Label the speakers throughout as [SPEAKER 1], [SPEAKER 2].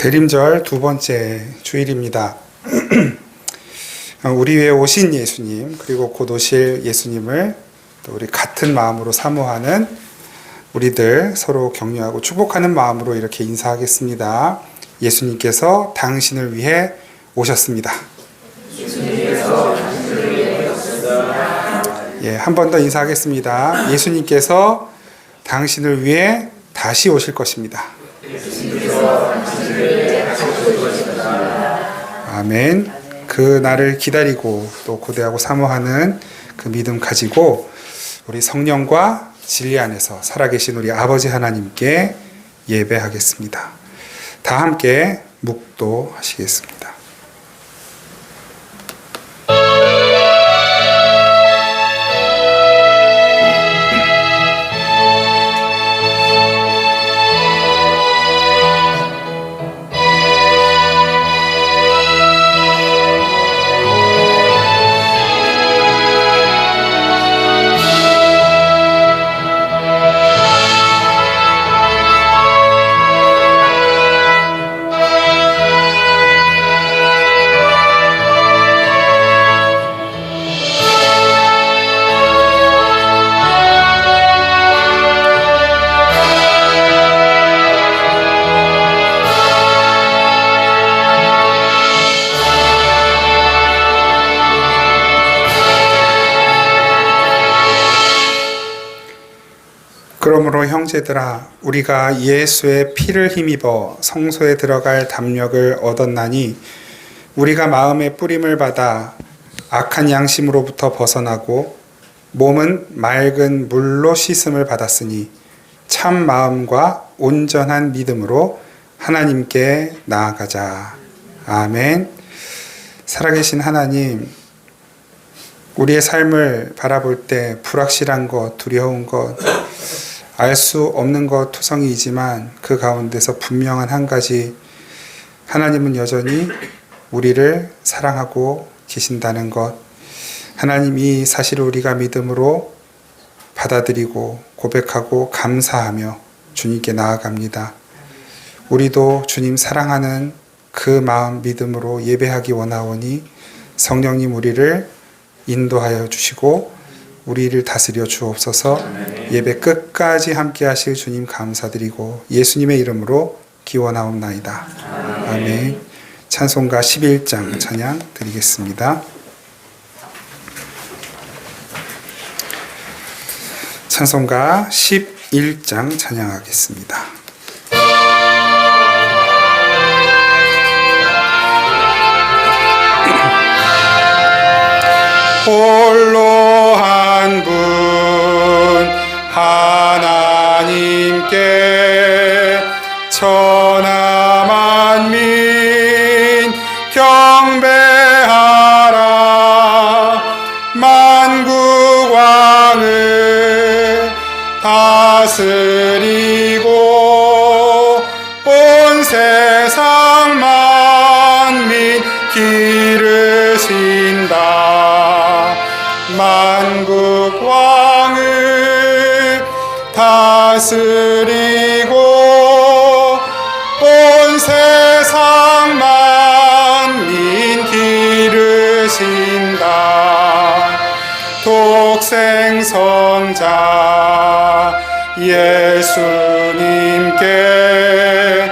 [SPEAKER 1] 대림절 두 번째 주일입니다. 우리 위에 오신 예수님, 그리고 곧 오실 예수님을 또 우리 같은 마음으로 사모하는 우리들 서로 격려하고 축복하는 마음으로 이렇게 인사하겠습니다. 예수님께서 당신을 위해 오셨습니다.
[SPEAKER 2] 예수님께서 당신을 위해 오셨습니다.
[SPEAKER 1] 예, 한 번 더 인사하겠습니다. 예수님께서 당신을 위해 다시 오실 것입니다.
[SPEAKER 2] 예수님께서 당신을 위해 다시 오실 것입니다.
[SPEAKER 1] 아멘. 그 날을 기다리고 또 고대하고 사모하는 그 믿음 가지고 우리 성령과 진리 안에서 살아계신 우리 아버지 하나님께 예배하겠습니다. 다 함께 묵도하시겠습니다. 그러므로 형제들아, 우리가 예수의 피를 힘입어 성소에 들어갈 담력을 얻었나니 우리가 마음의 뿌림을 받아 악한 양심으로부터 벗어나고 몸은 맑은 물로 씻음을 받았으니 참 마음과 온전한 믿음으로 하나님께 나아가자. 아멘. 살아계신 하나님, 우리의 삶을 바라볼 때 불확실한 것, 두려운 것, 알 수 없는 것 투성이지만 그 가운데서 분명한 한 가지, 하나님은 여전히 우리를 사랑하고 계신다는 것, 하나님 이 사실을 우리가 믿음으로 받아들이고 고백하고 감사하며 주님께 나아갑니다. 우리도 주님 사랑하는 그 마음 믿음으로 예배하기 원하오니 성령님 우리를 인도하여 주시고 우리를 다스려 주옵소서. 예배 끝까지 함께 하실 주님 감사드리고 예수님의 이름으로 기원하옵나이다. 아멘. 찬송가 11장 찬양 드리겠습니다. 찬송가 11장 찬양하겠습니다. 홀로 한 분 하나님께 천하 만민 경배하라. 만국 왕을 다스리고 온 세상 만민 기르신다. 만국 왕을 다스리고 온 세상 만민 기르신다. 독생성자 예수님께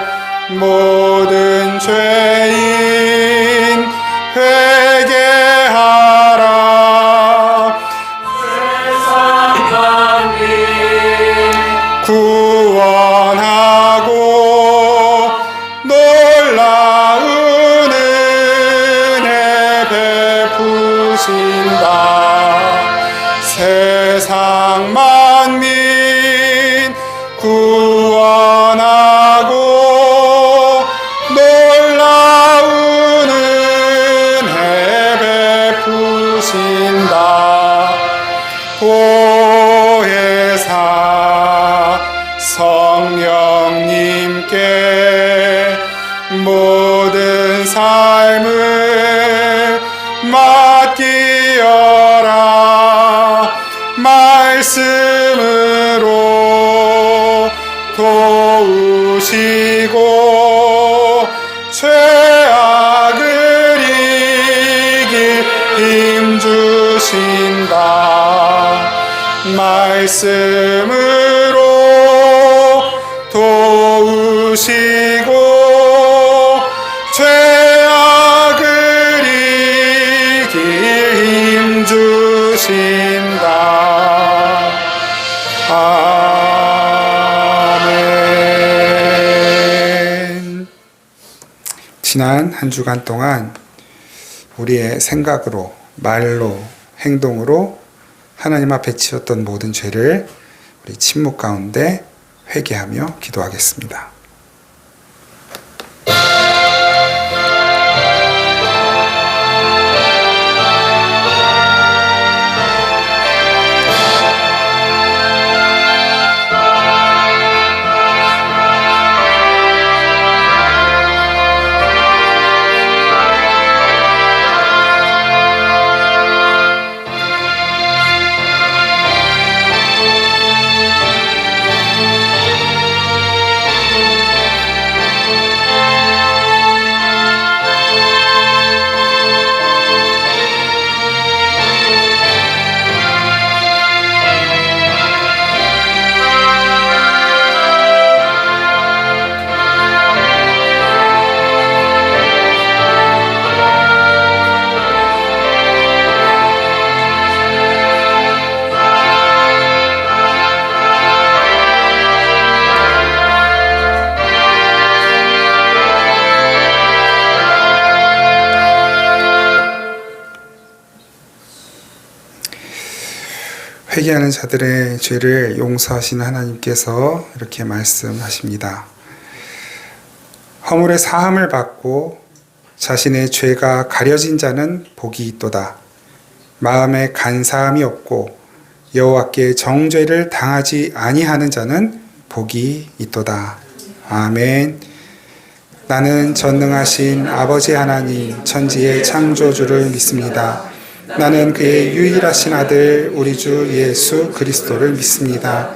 [SPEAKER 1] 모든 죄인 회개하라. 세상 만민 구원하고 놀라운 은혜 베푸신다. 세상 만민 구원하고 놀라운 은혜 베푸신다. 보혜사 성령님께 모든 삶을 맡기어라. 말씀으로 도우시고 말씀으로 도우시고 죄악을 이길 힘 주신다. 아멘. 지난 한 주간 동안 우리의 생각으로, 말로, 행동으로 하나님 앞에 지었던 모든 죄를 우리 침묵 가운데 회개하며 기도하겠습니다. 회개하는 자들의 죄를 용서하시는 하나님께서 이렇게 말씀하십니다. 허물의 사함을 받고 자신의 죄가 가려진 자는 복이 있도다. 마음에 간사함이 없고 여호와께 정죄를 당하지 아니하는 자는 복이 있도다. 아멘. 나는 전능하신 아버지 하나님 천지의 창조주를 믿습니다. 나는 그의 유일하신 아들 우리 주 예수 그리스도를 믿습니다.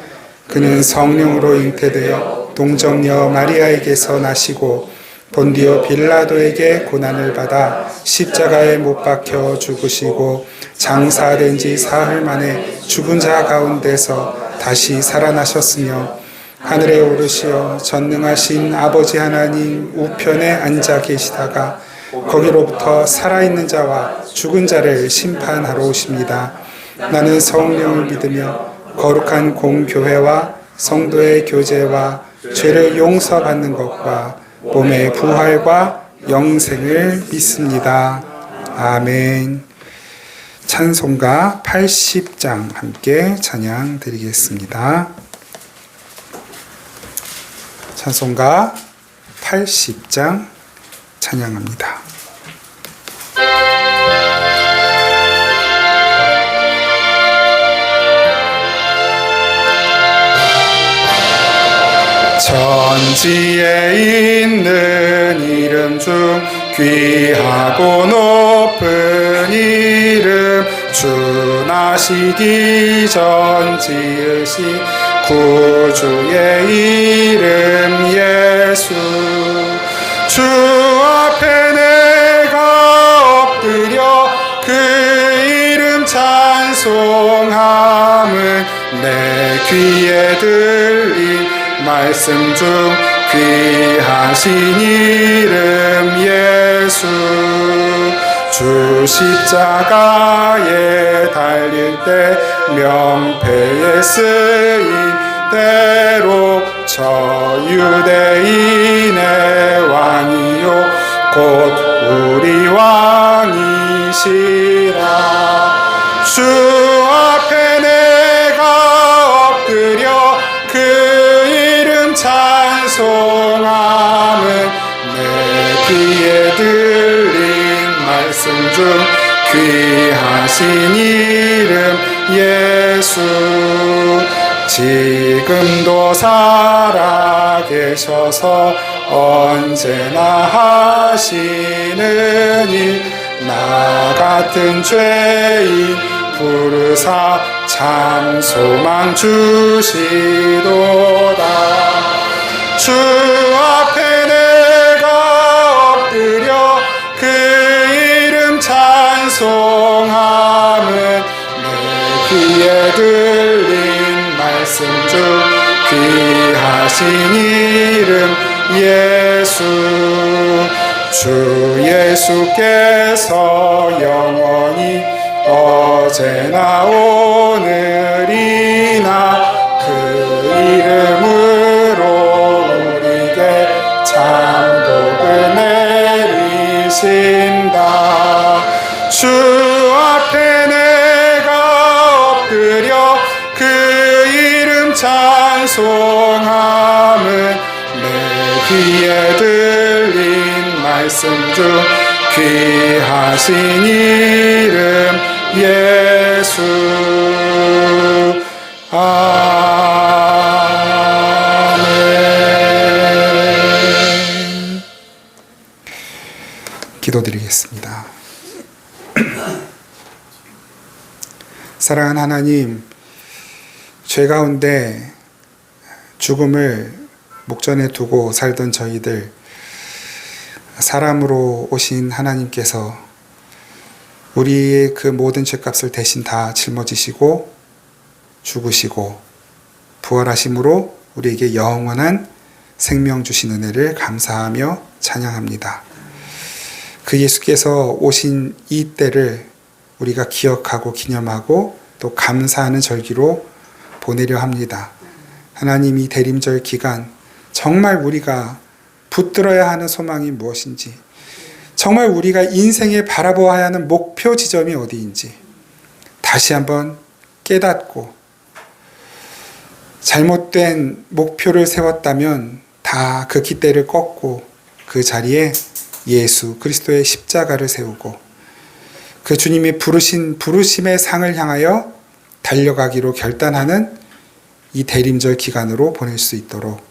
[SPEAKER 1] 그는 성령으로 잉태되어 동정녀 마리아에게서 나시고 본디오 빌라도에게 고난을 받아 십자가에 못 박혀 죽으시고 장사된 지 사흘 만에 죽은 자 가운데서 다시 살아나셨으며 하늘에 오르시어 전능하신 아버지 하나님 우편에 앉아 계시다가 거기로부터 살아있는 자와 죽은 자를 심판하러 오십니다. 나는 성령을 믿으며 거룩한 공교회와 성도의 교제와 죄를 용서받는 것과 몸의 부활과 영생을 믿습니다. 아멘. 찬송가 80장 함께 찬양 드리겠습니다. 찬송가 80장 찬양합니다. 천지에 있는 이름 중 귀하고 높은 이름 주 나시기 전 지으신 구주의 이름 예수 주 앞에 내가 엎드려 그 이름 찬송함은 내 귀에 들린 말씀 중 귀하신 이름 예수 주 십자가에 달릴 때 명패에 쓰인 대로 저 유대인의 왕이요 곧 우리 왕이시라 주 앞에 내가 엎드려 그 이름 찬송함은 내 귀에 들린 말씀 중 귀하신 이름 예수 지금도 살아계셔서 언제나 하시는 일 나 같은 죄인 부르사 참 소망 주시도다 주 앞에 내가 엎드려 그 이름 찬송함은 내 귀에 들린 귀하신 이름 예수. 주 예수께서 영원히 어제나 오늘이나 그 이름으로 우리에게 참복을 내리신다. 주 앞에 내가 엎드려 그 이름 찬송함은 내 귀에 들린 말씀 중 귀하신 이름 예수. 아멘. 기도드리겠습니다. 사랑하는 하나님, 죄 가운데 죽음을 목전에 두고 살던 저희들, 사람으로 오신 하나님께서 우리의 그 모든 죄값을 대신 다 짊어지시고 죽으시고 부활하심으로 우리에게 영원한 생명 주신 은혜를 감사하며 찬양합니다. 그 예수께서 오신 이 때를 우리가 기억하고 기념하고 또 감사하는 절기로 보내려 합니다. 하나님이 대림절 기간 정말 우리가 붙들어야 하는 소망이 무엇인지, 정말 우리가 인생에 바라보아야 하는 목표 지점이 어디인지 다시 한번 깨닫고, 잘못된 목표를 세웠다면 다 그 깃대를 꺾고 그 자리에 예수 그리스도의 십자가를 세우고 그 주님이 부르신 부르심의 상을 향하여 달려가기로 결단하는 이 대림절 기간으로 보낼 수 있도록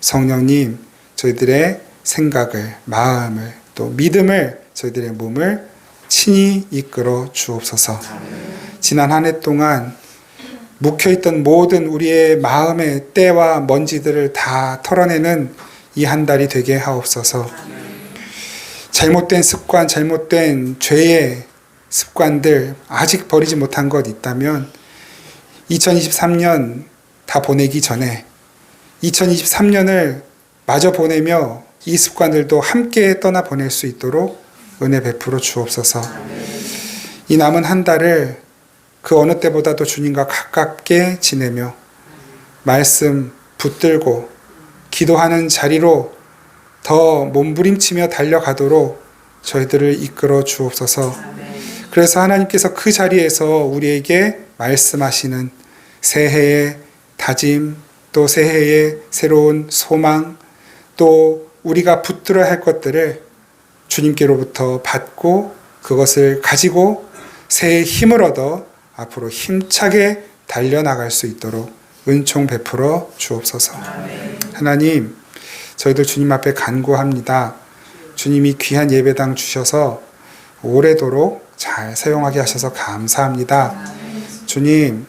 [SPEAKER 1] 성령님, 저희들의 생각을, 마음을, 또 믿음을, 저희들의 몸을 친히 이끌어 주옵소서. 지난 한 해 동안 묵혀있던 모든 우리의 마음의 때와 먼지들을 다 털어내는 이 한 달이 되게 하옵소서. 잘못된 습관, 잘못된 죄의 습관들 아직 버리지 못한 것 있다면 2023년 다 보내기 전에 2023년을 마저 보내며 이 습관들도 함께 떠나보낼 수 있도록 은혜 베풀어 주옵소서. 이 남은 한 달을 그 어느 때보다도 주님과 가깝게 지내며 말씀 붙들고 기도하는 자리로 더 몸부림치며 달려가도록 저희들을 이끌어 주옵소서. 그래서 하나님께서 그 자리에서 우리에게 말씀하시는 새해의 다짐, 또 새해의 새로운 소망, 또 우리가 붙들어야 할 것들을 주님께로부터 받고 그것을 가지고 새해의 힘을 얻어 앞으로 힘차게 달려나갈 수 있도록 은총 베풀어 주옵소서. 하나님, 저희들 주님 앞에 간구합니다. 주님이 귀한 예배당 주셔서 오래도록 잘 사용하게 하셔서 감사합니다. 주님,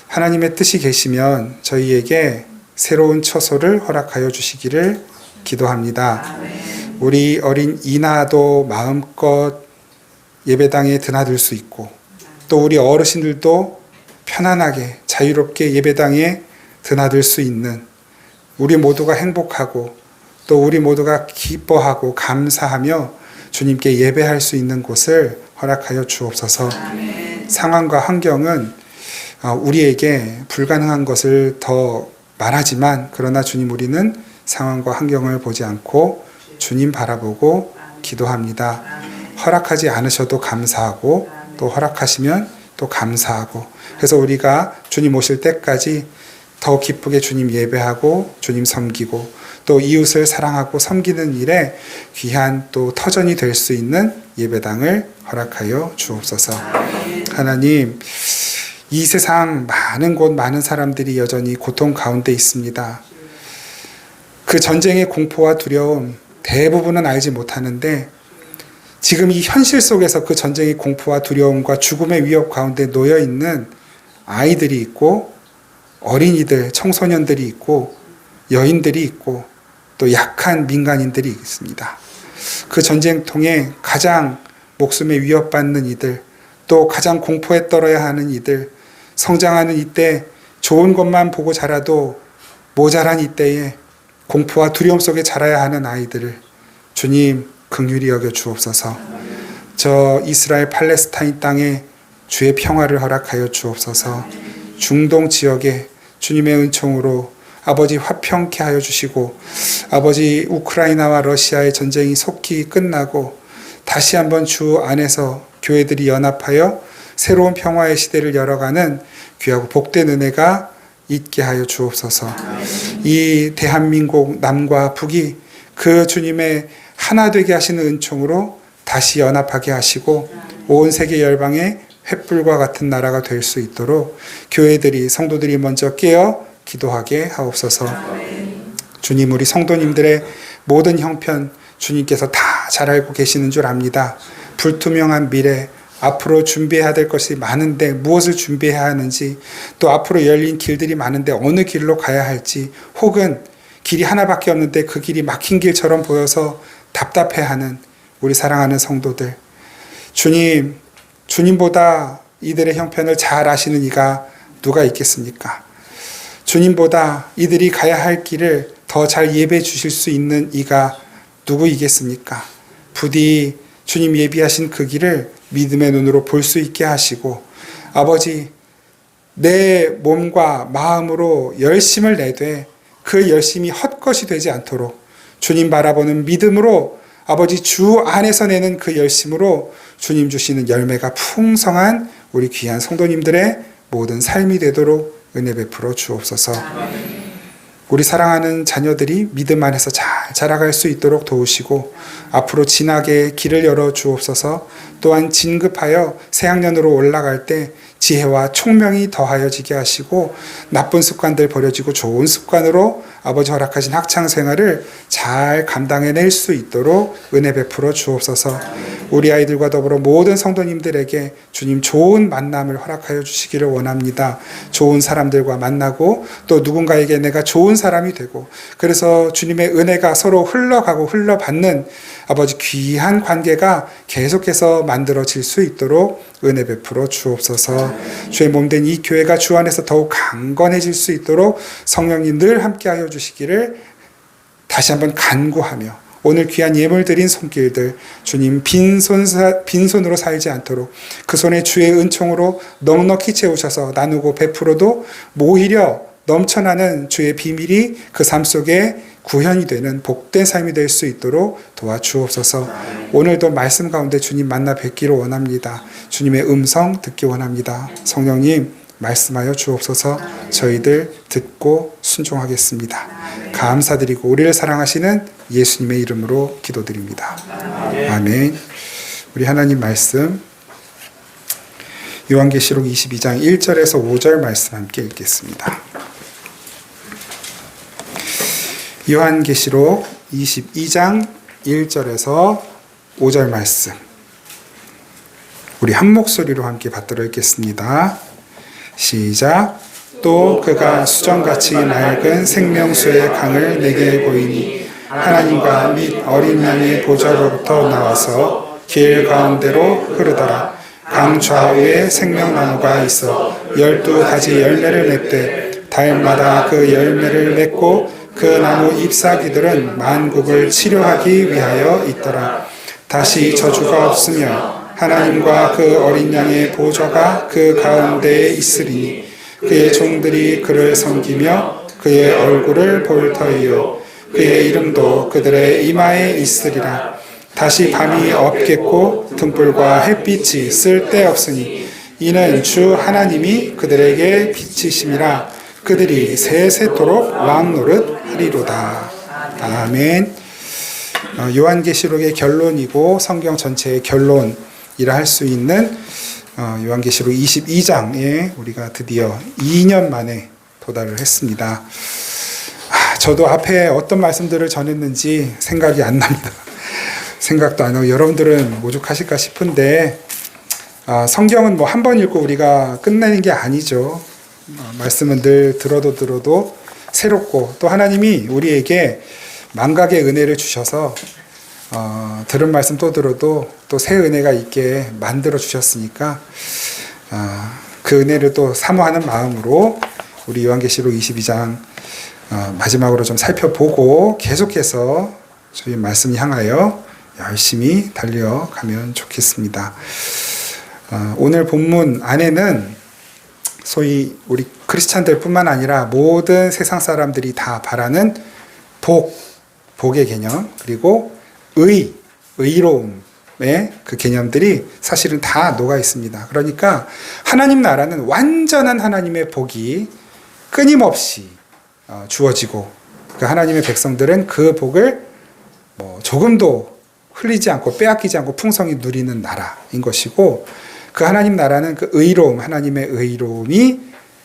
[SPEAKER 1] 하나님의 뜻이 계시면 저희에게 새로운 처소를 허락하여 주시기를 기도합니다. 우리 어린 이나도 마음껏 예배당에 드나들 수 있고, 또 우리 어르신들도 편안하게 자유롭게 예배당에 드나들 수 있는, 우리 모두가 행복하고 또 우리 모두가 기뻐하고 감사하며 주님께 예배할 수 있는 곳을 허락하여 주옵소서. 상황과 환경은 우리에게 불가능한 것을 더 말하지만, 그러나 주님, 우리는 상황과 환경을 보지 않고 주님 바라보고 기도합니다. 허락하지 않으셔도 감사하고 또 허락하시면 또 감사하고, 그래서 우리가 주님 오실 때까지 더 기쁘게 주님 예배하고 주님 섬기고 또 이웃을 사랑하고 섬기는 일에 귀한 또 터전이 될 수 있는 예배당을 허락하여 주옵소서. 하나님, 이 세상 많은 곳 많은 사람들이 여전히 고통 가운데 있습니다. 그 전쟁의 공포와 두려움 대부분은 알지 못하는데, 지금 이 현실 속에서 그 전쟁의 공포와 두려움과 죽음의 위협 가운데 놓여 있는 아이들이 있고 어린이들, 청소년들이 있고 여인들이 있고 또 약한 민간인들이 있습니다. 그 전쟁통에 가장 목숨에 위협받는 이들, 또 가장 공포에 떨어야 하는 이들, 성장하는 이때 좋은 것만 보고 자라도 모자란 이때에 공포와 두려움 속에 자라야 하는 아이들을 주님 긍휼히 여겨 주옵소서. 저 이스라엘 팔레스타인 땅에 주의 평화를 허락하여 주옵소서. 중동 지역에 주님의 은총으로 아버지 화평케 하여 주시고, 아버지 우크라이나와 러시아의 전쟁이 속히 끝나고 다시 한번 주 안에서 교회들이 연합하여 새로운 평화의 시대를 열어가는 귀하고 복된 은혜가 있게 하여 주옵소서. 이 대한민국 남과 북이 그 주님의 하나 되게 하시는 은총으로 다시 연합하게 하시고 온 세계 열방의 횃불과 같은 나라가 될 수 있도록 교회들이, 성도들이 먼저 깨어 기도하게 하옵소서. 주님, 우리 성도님들의 모든 형편 주님께서 다 잘 알고 계시는 줄 압니다. 불투명한 미래, 앞으로 준비해야 될 것이 많은데 무엇을 준비해야 하는지, 또 앞으로 열린 길들이 많은데 어느 길로 가야 할지, 혹은 길이 하나밖에 없는데 그 길이 막힌 길처럼 보여서 답답해하는 우리 사랑하는 성도들, 주님, 주님보다 이들의 형편을 잘 아시는 이가 누가 있겠습니까? 주님보다 이들이 가야 할 길을 더 잘 예배해 주실 수 있는 이가 누구이겠습니까? 부디 주님 예비하신 그 길을 믿음의 눈으로 볼 수 있게 하시고, 아버지, 내 몸과 마음으로 열심을 내되 그 열심이 헛것이 되지 않도록 주님 바라보는 믿음으로, 아버지 주 안에서 내는 그 열심으로 주님 주시는 열매가 풍성한 우리 귀한 성도님들의 모든 삶이 되도록 은혜 베풀어 주옵소서. 우리 사랑하는 자녀들이 믿음 안에서 잘 자라갈 수 있도록 도우시고, 앞으로 진하게 길을 열어 주옵소서. 또한 진급하여 새학년으로 올라갈 때 지혜와 총명이 더하여지게 하시고, 나쁜 습관들 버려지고 좋은 습관으로 아버지 허락하신 학창생활을 잘 감당해낼 수 있도록 은혜 베풀어 주옵소서. 우리 아이들과 더불어 모든 성도님들에게 주님 좋은 만남을 허락하여 주시기를 원합니다. 좋은 사람들과 만나고, 또 누군가에게 내가 좋은 사람이 되고, 그래서 주님의 은혜가 서로 흘러가고 흘러받는 아버지 귀한 관계가 계속해서 만들어질 수 있도록 은혜 베풀어 주옵소서. 주의 몸된 이 교회가 주 안에서 더욱 강건해질 수 있도록 성령님 늘 함께하여 주시기를 다시 한번 간구하며, 오늘 귀한 예물 드린 손길들 주님 빈손으로 살지 않도록 그 손에 주의 은총으로 넉넉히 채우셔서 나누고 베풀어도 오히려 넘쳐나는 주의 비밀이 그 삶 속에 구현이 되는 복된 삶이 될 수 있도록 도와주옵소서. 오늘도 말씀 가운데 주님 만나 뵙기를 원합니다. 주님의 음성 듣기 원합니다. 성령님 말씀하여 주옵소서. 저희들 듣고 순종하겠습니다. 감사드리고 우리를 사랑하시는 예수님의 이름으로 기도드립니다. 아멘. 우리 하나님 말씀 요한계시록 22장 1절에서 5절 말씀 함께 읽겠습니다. 요한계시록 22장 1절에서 5절 말씀, 우리 한 목소리로 함께 받들어 읽겠습니다. 시작. 또 그가 수정같이 맑은 생명수의 강을 내게 보이니 하나님과 및 어린 양의 보좌로부터 나와서 길 가운데로 흐르더라. 강 좌우에 생명나무가 있어 12가지 열매를 맺되 달마다 그 열매를 맺고 그 나무 잎사귀들은 만국을 치료하기 위하여 있더라. 다시 저주가 없으며 하나님과 그 어린 양의 보좌가 그 가운데에 있으리니 그의 종들이 그를 섬기며 그의 얼굴을 볼 터이요 그의 이름도 그들의 이마에 있으리라. 다시 밤이 없겠고 등불과 햇빛이 쓸데없으니 이는 주 하나님이 그들에게 빛이심이라. 그들이 세세토록 왕 노릇 하리로다. 아멘. 요한계시록의 결론이고 성경 전체의 결론이라 할 수 있는 요한계시록 22장에 우리가 드디어 2년 만에 도달을 했습니다. 저도 앞에 어떤 말씀들을 전했는지 생각이 안 납니다. 생각도 안 하고 여러분들은 오죽하실까 싶은데, 성경은 뭐 한 번 읽고 우리가 끝내는 게 아니죠. 말씀은 늘 들어도 새롭고, 또 하나님이 우리에게 만각의 은혜를 주셔서 들은 말씀 또 들어도 또 새 은혜가 있게 만들어 주셨으니까 그 은혜를 또 사모하는 마음으로 우리 요한계시록 22장 마지막으로 좀 살펴보고 계속해서 주님 말씀 향하여 열심히 달려가면 좋겠습니다. 오늘 본문 안에는 소위 우리 크리스찬들 뿐만 아니라 모든 세상 사람들이 다 바라는 복의 개념, 그리고 의로움의 그 개념들이 사실은 다 녹아 있습니다. 그러니까 하나님 나라는 완전한 하나님의 복이 끊임없이 주어지고, 그 하나님의 백성들은 그 복을 조금도 흘리지 않고 빼앗기지 않고 풍성히 누리는 나라인 것이고, 그 하나님 나라는 그 의로움, 하나님의 의로움이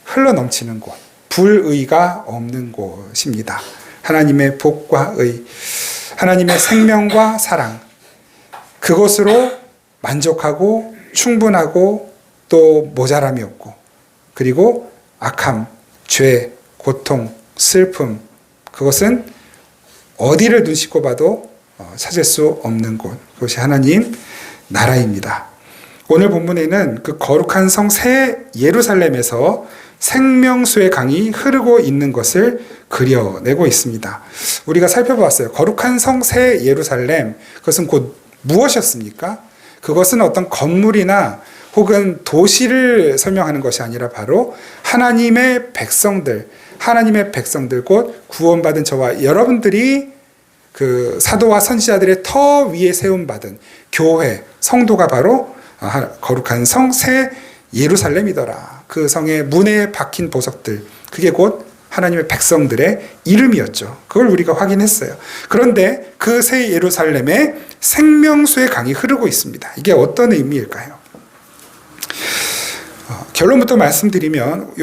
[SPEAKER 1] 흘러넘치는 곳, 불의가 없는 곳입니다. 하나님의 복과 의, 하나님의 생명과 사랑, 그것으로 만족하고 충분하고 또 모자람이 없고, 그리고 악함, 죄, 고통, 슬픔, 그것은 어디를 눈 씻고 봐도 찾을 수 없는 곳, 그것이 하나님 나라입니다. 오늘 본문에는 그 거룩한 성 새 예루살렘에서 생명수의 강이 흐르고 있는 것을 그려내고 있습니다. 우리가 살펴보았어요. 거룩한 성 새 예루살렘, 그것은 곧 무엇이었습니까? 그것은 어떤 건물이나 혹은 도시를 설명하는 것이 아니라 바로 하나님의 백성들 곧 구원받은 저와 여러분들이 그 사도와 선지자들의 터 위에 세움받은 교회, 성도가 바로 거룩한 성 새 예루살렘이더라. 그 성의 문에 박힌 보석들, 그게 곧 하나님의 백성들의 이름이었죠. 그걸 우리가 확인했어요. 그런데 그 새 예루살렘에 생명수의 강이 흐르고 있습니다. 이게 어떤 의미일까요? 결론부터 말씀드리면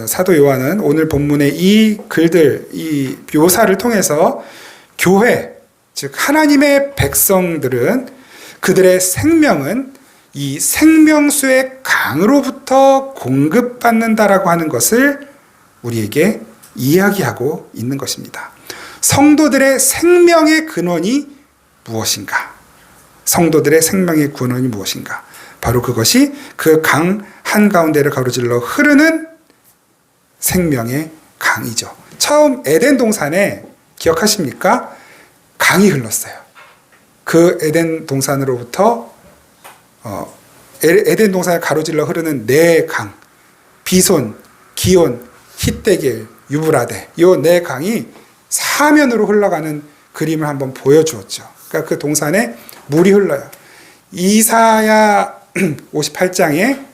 [SPEAKER 1] 사도 요한은 오늘 본문의 이 글들, 이 묘사를 통해서 교회, 즉 하나님의 백성들은 그들의 생명은 이 생명수의 강으로부터 공급받는다라고 하는 것을 우리에게 이야기하고 있는 것입니다. 성도들의 생명의 근원이 무엇인가? 성도들의 생명의 근원이 무엇인가? 바로 그것이 그 강 한가운데를 가로질러 흐르는 생명의 강이죠. 처음 에덴 동산에 기억하십니까? 강이 흘렀어요. 그 에덴 동산으로부터 에덴 동산을 가로질러 흐르는 네 강, 비손, 기온, 히데길, 유브라데, 이 네 강이 사면으로 흘러가는 그림을 한번 보여주었죠. 그러니까 그 동산에 물이 흘러요. 이사야 58장에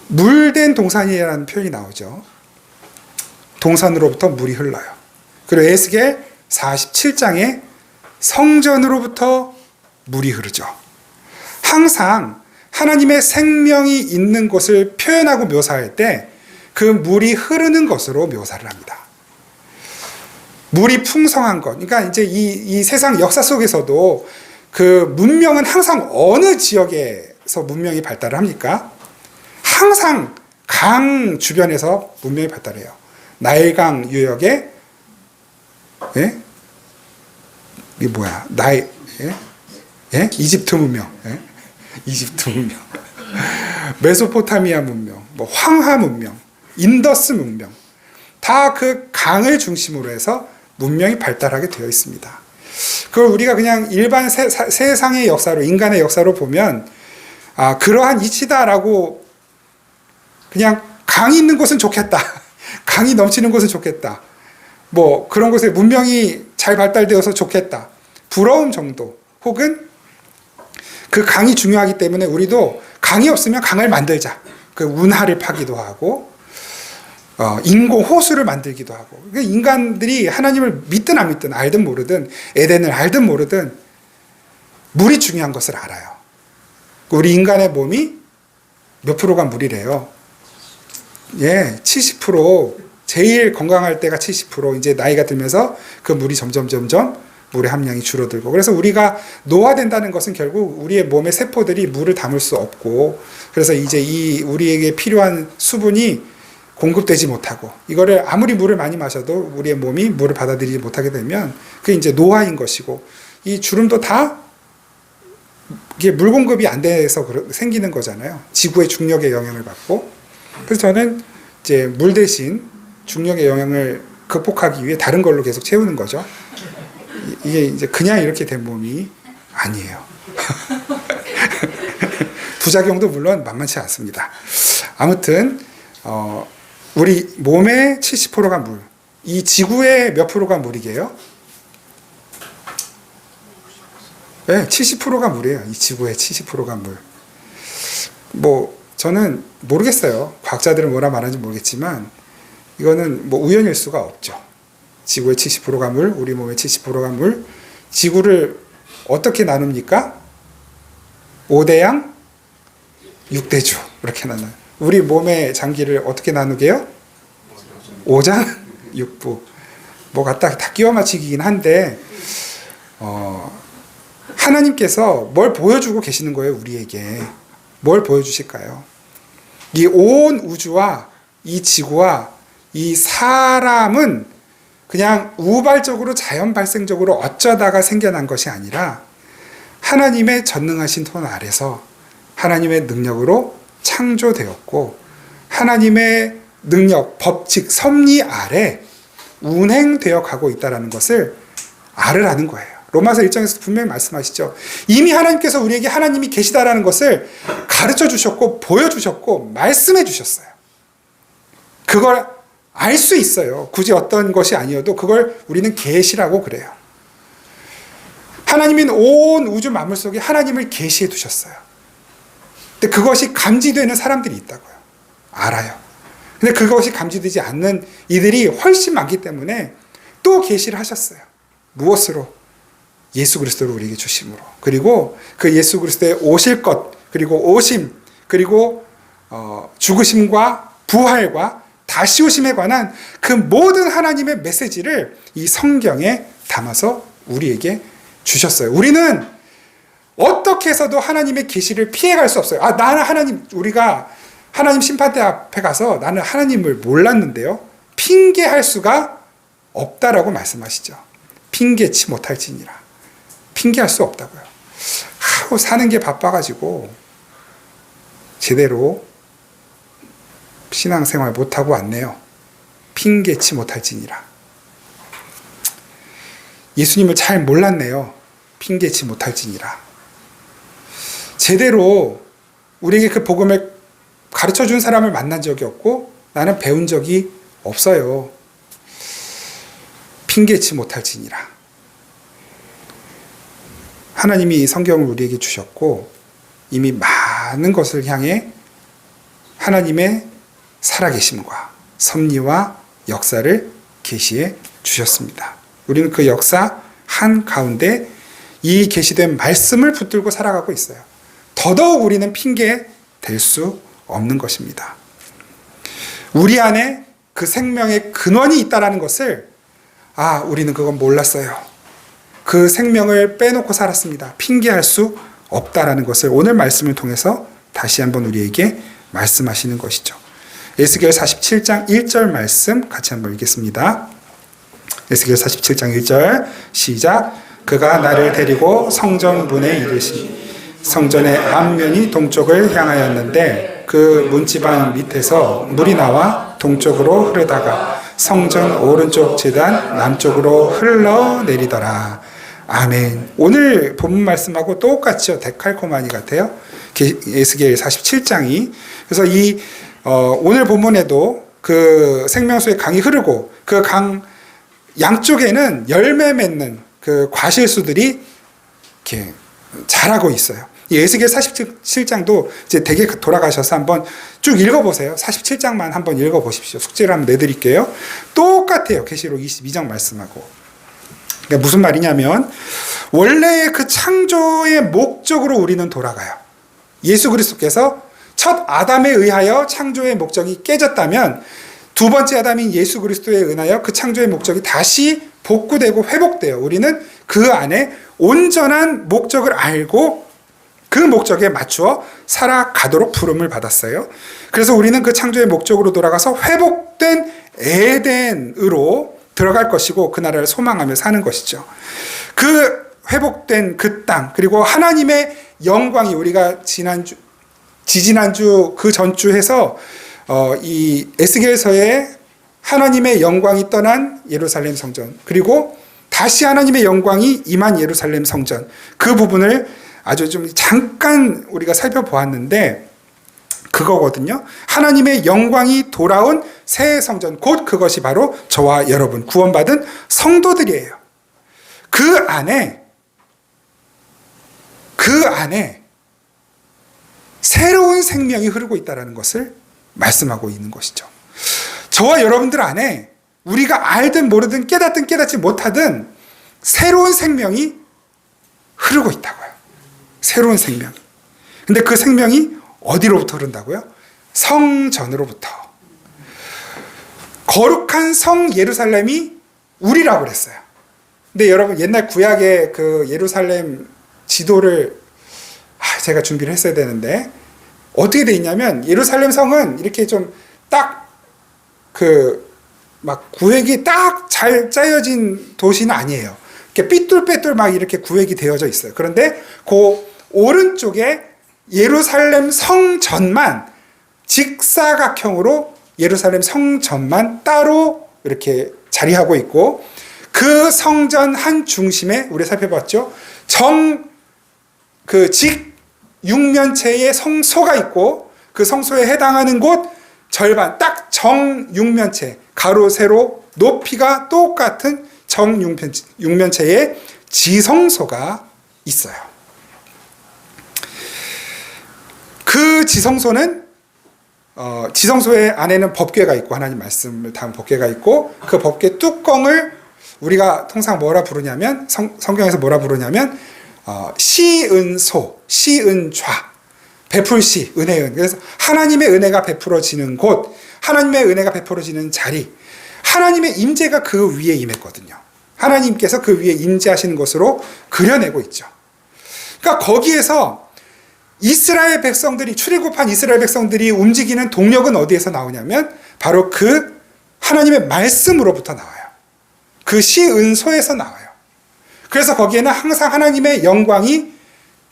[SPEAKER 1] 물된 동산이라는 표현이 나오죠. 동산으로부터 물이 흘러요. 그리고 에스겔 47장에 성전으로부터 물이 흐르죠. 항상 하나님의 생명이 있는 곳을 표현하고 묘사할 때 그 물이 흐르는 것으로 묘사를 합니다. 물이 풍성한 것. 그러니까 이제 이 세상 역사 속에서도 그 문명은 항상 어느 지역에서 문명이 발달을 합니까? 항상 강 주변에서 문명이 발달해요. 나일강 유역에, 예? 이게 뭐야? 예? 이집트 문명. 예? 이집트 문명. 메소포타미아 문명, 뭐 황하 문명, 인더스 문명. 다 그 강을 중심으로 해서 문명이 발달하게 되어 있습니다. 그걸 우리가 그냥 일반 세상의 역사로, 인간의 역사로 보면, 그러한 이치다라고 그냥 강이 있는 곳은 좋겠다. 강이 넘치는 곳은 좋겠다. 뭐 그런 곳에 문명이 잘 발달되어서 좋겠다. 부러움 정도. 혹은 그 강이 중요하기 때문에 우리도 강이 없으면 강을 만들자. 그 운하를 파기도 하고, 인공 호수를 만들기도 하고. 그러니까 인간들이 하나님을 믿든 안 믿든, 알든 모르든, 에덴을 알든 모르든 물이 중요한 것을 알아요. 우리 인간의 몸이 몇 프로가 물이래요? 예, 70%. 제일 건강할 때가 70%. 이제 나이가 들면서 그 물이 점점 물의 함량이 줄어들고. 그래서 우리가 노화된다는 것은 결국 우리의 몸의 세포들이 물을 담을 수 없고, 그래서 이제 이 우리에게 필요한 수분이 공급되지 못하고, 이거를 아무리 물을 많이 마셔도 우리의 몸이 물을 받아들이지 못하게 되면 그게 이제 노화인 것이고, 이 주름도 다 이게 물 공급이 안 돼서 생기는 거잖아요. 지구의 중력의 영향을 받고. 그래서 저는 이제 물 대신 중력의 영향을 극복하기 위해 다른 걸로 계속 채우는 거죠. 이게 이제 그냥 이렇게 된 몸이 아니에요. 부작용도 물론 만만치 않습니다. 아무튼 우리 몸의 70%가 물. 이 지구의 몇 프로가 물이게요? 네, 70%가 물이에요. 이 지구의 70%가 물. 뭐 저는 모르겠어요. 과학자들은 뭐라 말하는지 모르겠지만 이거는 뭐 우연일 수가 없죠. 지구의 70%가 물, 우리 몸의 70%가 물. 지구를 어떻게 나눕니까? 5대양, 6대주 이렇게 나눠요. 우리 몸의 장기를 어떻게 나누게요? 5장, 6부. 뭐가 다 끼워 맞추기긴 한데 하나님께서 뭘 보여주고 계시는 거예요, 우리에게. 뭘 보여주실까요? 이 온 우주와 이 지구와 이 사람은 그냥 우발적으로 자연 발생적으로 어쩌다가 생겨난 것이 아니라 하나님의 전능하신 손 아래서 하나님의 능력으로 창조되었고 하나님의 능력, 법칙, 섭리 아래 운행되어 가고 있다는 것을 알으라는 거예요. 로마서 1장에서 분명히 말씀하시죠. 이미 하나님께서 우리에게 하나님이 계시다라는 것을 가르쳐 주셨고 보여주셨고 말씀해 주셨어요. 그걸 알 수 있어요. 굳이 어떤 것이 아니어도 그걸 우리는 계시라고 그래요. 하나님은 온 우주 만물 속에 하나님을 계시해 두셨어요. 근데 그것이 감지되는 사람들이 있다고요. 알아요. 근데 그것이 감지되지 않는 이들이 훨씬 많기 때문에 또 계시를 하셨어요. 무엇으로? 예수 그리스도를 우리에게 주심으로. 그리고 그 예수 그리스도의 오실 것, 그리고 오심, 그리고 죽으심과 부활과 다시 오심에 관한 그 모든 하나님의 메시지를 이 성경에 담아서 우리에게 주셨어요. 우리는 어떻게 해서도 하나님의 계시를 피해갈 수 없어요. 나는 하나님, 우리가 하나님 심판대 앞에 가서 나는 하나님을 몰랐는데요. 핑계할 수가 없다라고 말씀하시죠. 핑계치 못할지니라. 핑계할 수 없다고요. 사는 게 바빠가지고 제대로 신앙생활 못하고 왔네요. 핑계치 못할지니라. 예수님을 잘 몰랐네요. 핑계치 못할지니라. 제대로 우리에게 그 복음을 가르쳐준 사람을 만난 적이 없고 나는 배운 적이 없어요. 핑계치 못할지니라. 하나님이 이 성경을 우리에게 주셨고 이미 많은 것을 향해 하나님의 살아계심과 섭리와 역사를 계시해 주셨습니다. 우리는 그 역사 한가운데 이 계시된 말씀을 붙들고 살아가고 있어요. 더더욱 우리는 핑계 될 수 없는 것입니다. 우리 안에 그 생명의 근원이 있다는 것을 우리는 그건 몰랐어요. 그 생명을 빼놓고 살았습니다. 핑계할 수 없다라는 것을 오늘 말씀을 통해서 다시 한번 우리에게 말씀하시는 것이죠. 에스겔 47장 1절 말씀 같이 한번 읽겠습니다. 에스겔 47장 1절 시작. 그가 나를 데리고 성전 문에 이르시니 성전의 앞면이 동쪽을 향하였는데 그 문지방 밑에서 물이 나와 동쪽으로 흐르다가 성전 오른쪽 제단 남쪽으로 흘러내리더라. 아멘. 오늘 본문 말씀하고 똑같죠. 데칼코마니 같아요. 에스겔 47장이. 그래서 이 오늘 본문에도 그 생명수의 강이 흐르고 그 강 양쪽에는 열매 맺는 그 과실수들이 이렇게 자라고 있어요. 이 에스겔 47장도 이제 댁에 돌아가셔서 한번 쭉 읽어보세요. 47장만 한번 읽어보십시오. 숙제를 한번 내드릴게요. 똑같아요. 계시록 22장 말씀하고. 그러니까 무슨 말이냐면 원래의 그 창조의 목적으로 우리는 돌아가요. 예수 그리스도께서 첫 아담에 의하여 창조의 목적이 깨졌다면 두 번째 아담인 예수 그리스도에 의하여 그 창조의 목적이 다시 복구되고 회복돼요. 우리는 그 안에 온전한 목적을 알고 그 목적에 맞추어 살아가도록 부름을 받았어요. 그래서 우리는 그 창조의 목적으로 돌아가서 회복된 에덴으로 들어갈 것이고 그 나라를 소망하며 사는 것이죠. 그 회복된 그 땅, 그리고 하나님의 영광이 우리가 지지난주 그 전주에서 이 에스겔서에 하나님의 영광이 떠난 예루살렘 성전, 그리고 다시 하나님의 영광이 임한 예루살렘 성전, 그 부분을 아주 좀 잠깐 우리가 살펴보았는데 그거거든요. 하나님의 영광이 돌아온 새 성전, 곧 그것이 바로 저와 여러분 구원받은 성도들이에요. 그 안에 새로운 생명이 흐르고 있다는 것을 말씀하고 있는 것이죠. 저와 여러분들 안에 우리가 알든 모르든 깨닫든 깨닫지 못하든 새로운 생명이 흐르고 있다고요. 새로운 생명이. 근데 그 생명이 어디로부터 흐른다고요? 성전으로부터. 거룩한 성 예루살렘이 우리라고 그랬어요. 근데 여러분 옛날 구약의 그 예루살렘 지도를 제가 준비를 했어야 되는데 어떻게 돼 있냐면 예루살렘 성은 이렇게 좀 딱 막 구획이 딱 잘 짜여진 도시는 아니에요. 이렇게 삐뚤빼뚤 막 이렇게 구획이 되어져 있어요. 그런데 그 오른쪽에 예루살렘 성전만 직사각형으로 예루살렘 성전만 따로 이렇게 자리하고 있고 그 성전 한 중심에 우리 살펴봤죠. 직육면체의 성소가 있고 그 성소에 해당하는 곳 절반 딱 정육면체 가로 세로 높이가 똑같은 정육면체의 지성소가 있어요. 그 지성소는 지성소의 안에는 법궤가 있고 하나님 말씀을 담은 법궤가 있고 그 법궤 뚜껑을 우리가 통상 뭐라 부르냐면 성경에서 뭐라 부르냐면 시은소, 시은좌, 베풀시, 은혜은. 그래서 하나님의 은혜가 베풀어지는 곳, 하나님의 은혜가 베풀어지는 자리, 하나님의 임재가 그 위에 임했거든요. 하나님께서 그 위에 임재하시는 것으로 그려내고 있죠. 그러니까 거기에서 이스라엘 백성들이, 출애굽한 이스라엘 백성들이 움직이는 동력은 어디에서 나오냐면 바로 그 하나님의 말씀으로부터 나와요. 그 시은소에서 나와요. 그래서 거기에는 항상 하나님의 영광이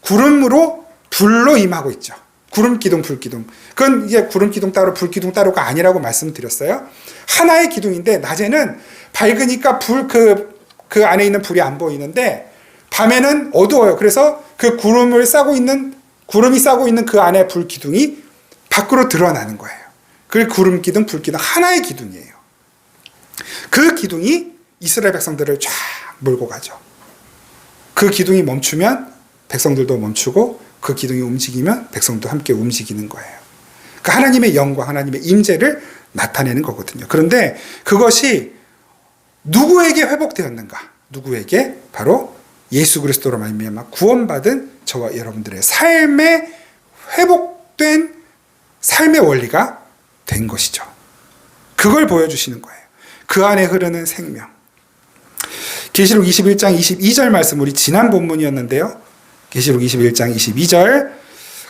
[SPEAKER 1] 구름으로 불로 임하고 있죠. 구름 기둥, 불 기둥. 그건 이제 구름 기둥 따로, 불 기둥 따로가 아니라고 말씀드렸어요. 하나의 기둥인데 낮에는 밝으니까 그 안에 있는 불이 안 보이는데 밤에는 어두워요. 그래서 그 구름이 싸고 있는 그 안에 불 기둥이 밖으로 드러나는 거예요. 그 구름 기둥, 불 기둥 하나의 기둥이에요. 그 기둥이 이스라엘 백성들을 쫙 몰고 가죠. 그 기둥이 멈추면 백성들도 멈추고 그 기둥이 움직이면 백성도 함께 움직이는 거예요. 그 하나님의 영광, 하나님의 임재를 나타내는 거거든요. 그런데 그것이 누구에게 회복되었는가? 누구에게? 바로 예수 그리스도로 말미암아 구원받은 저와 여러분들의 삶에 회복된 삶의 원리가 된 것이죠. 그걸 보여주시는 거예요. 그 안에 흐르는 생명. 계시록 21장 22절 말씀, 우리 지난 본문이었는데요. 계시록 21장 22절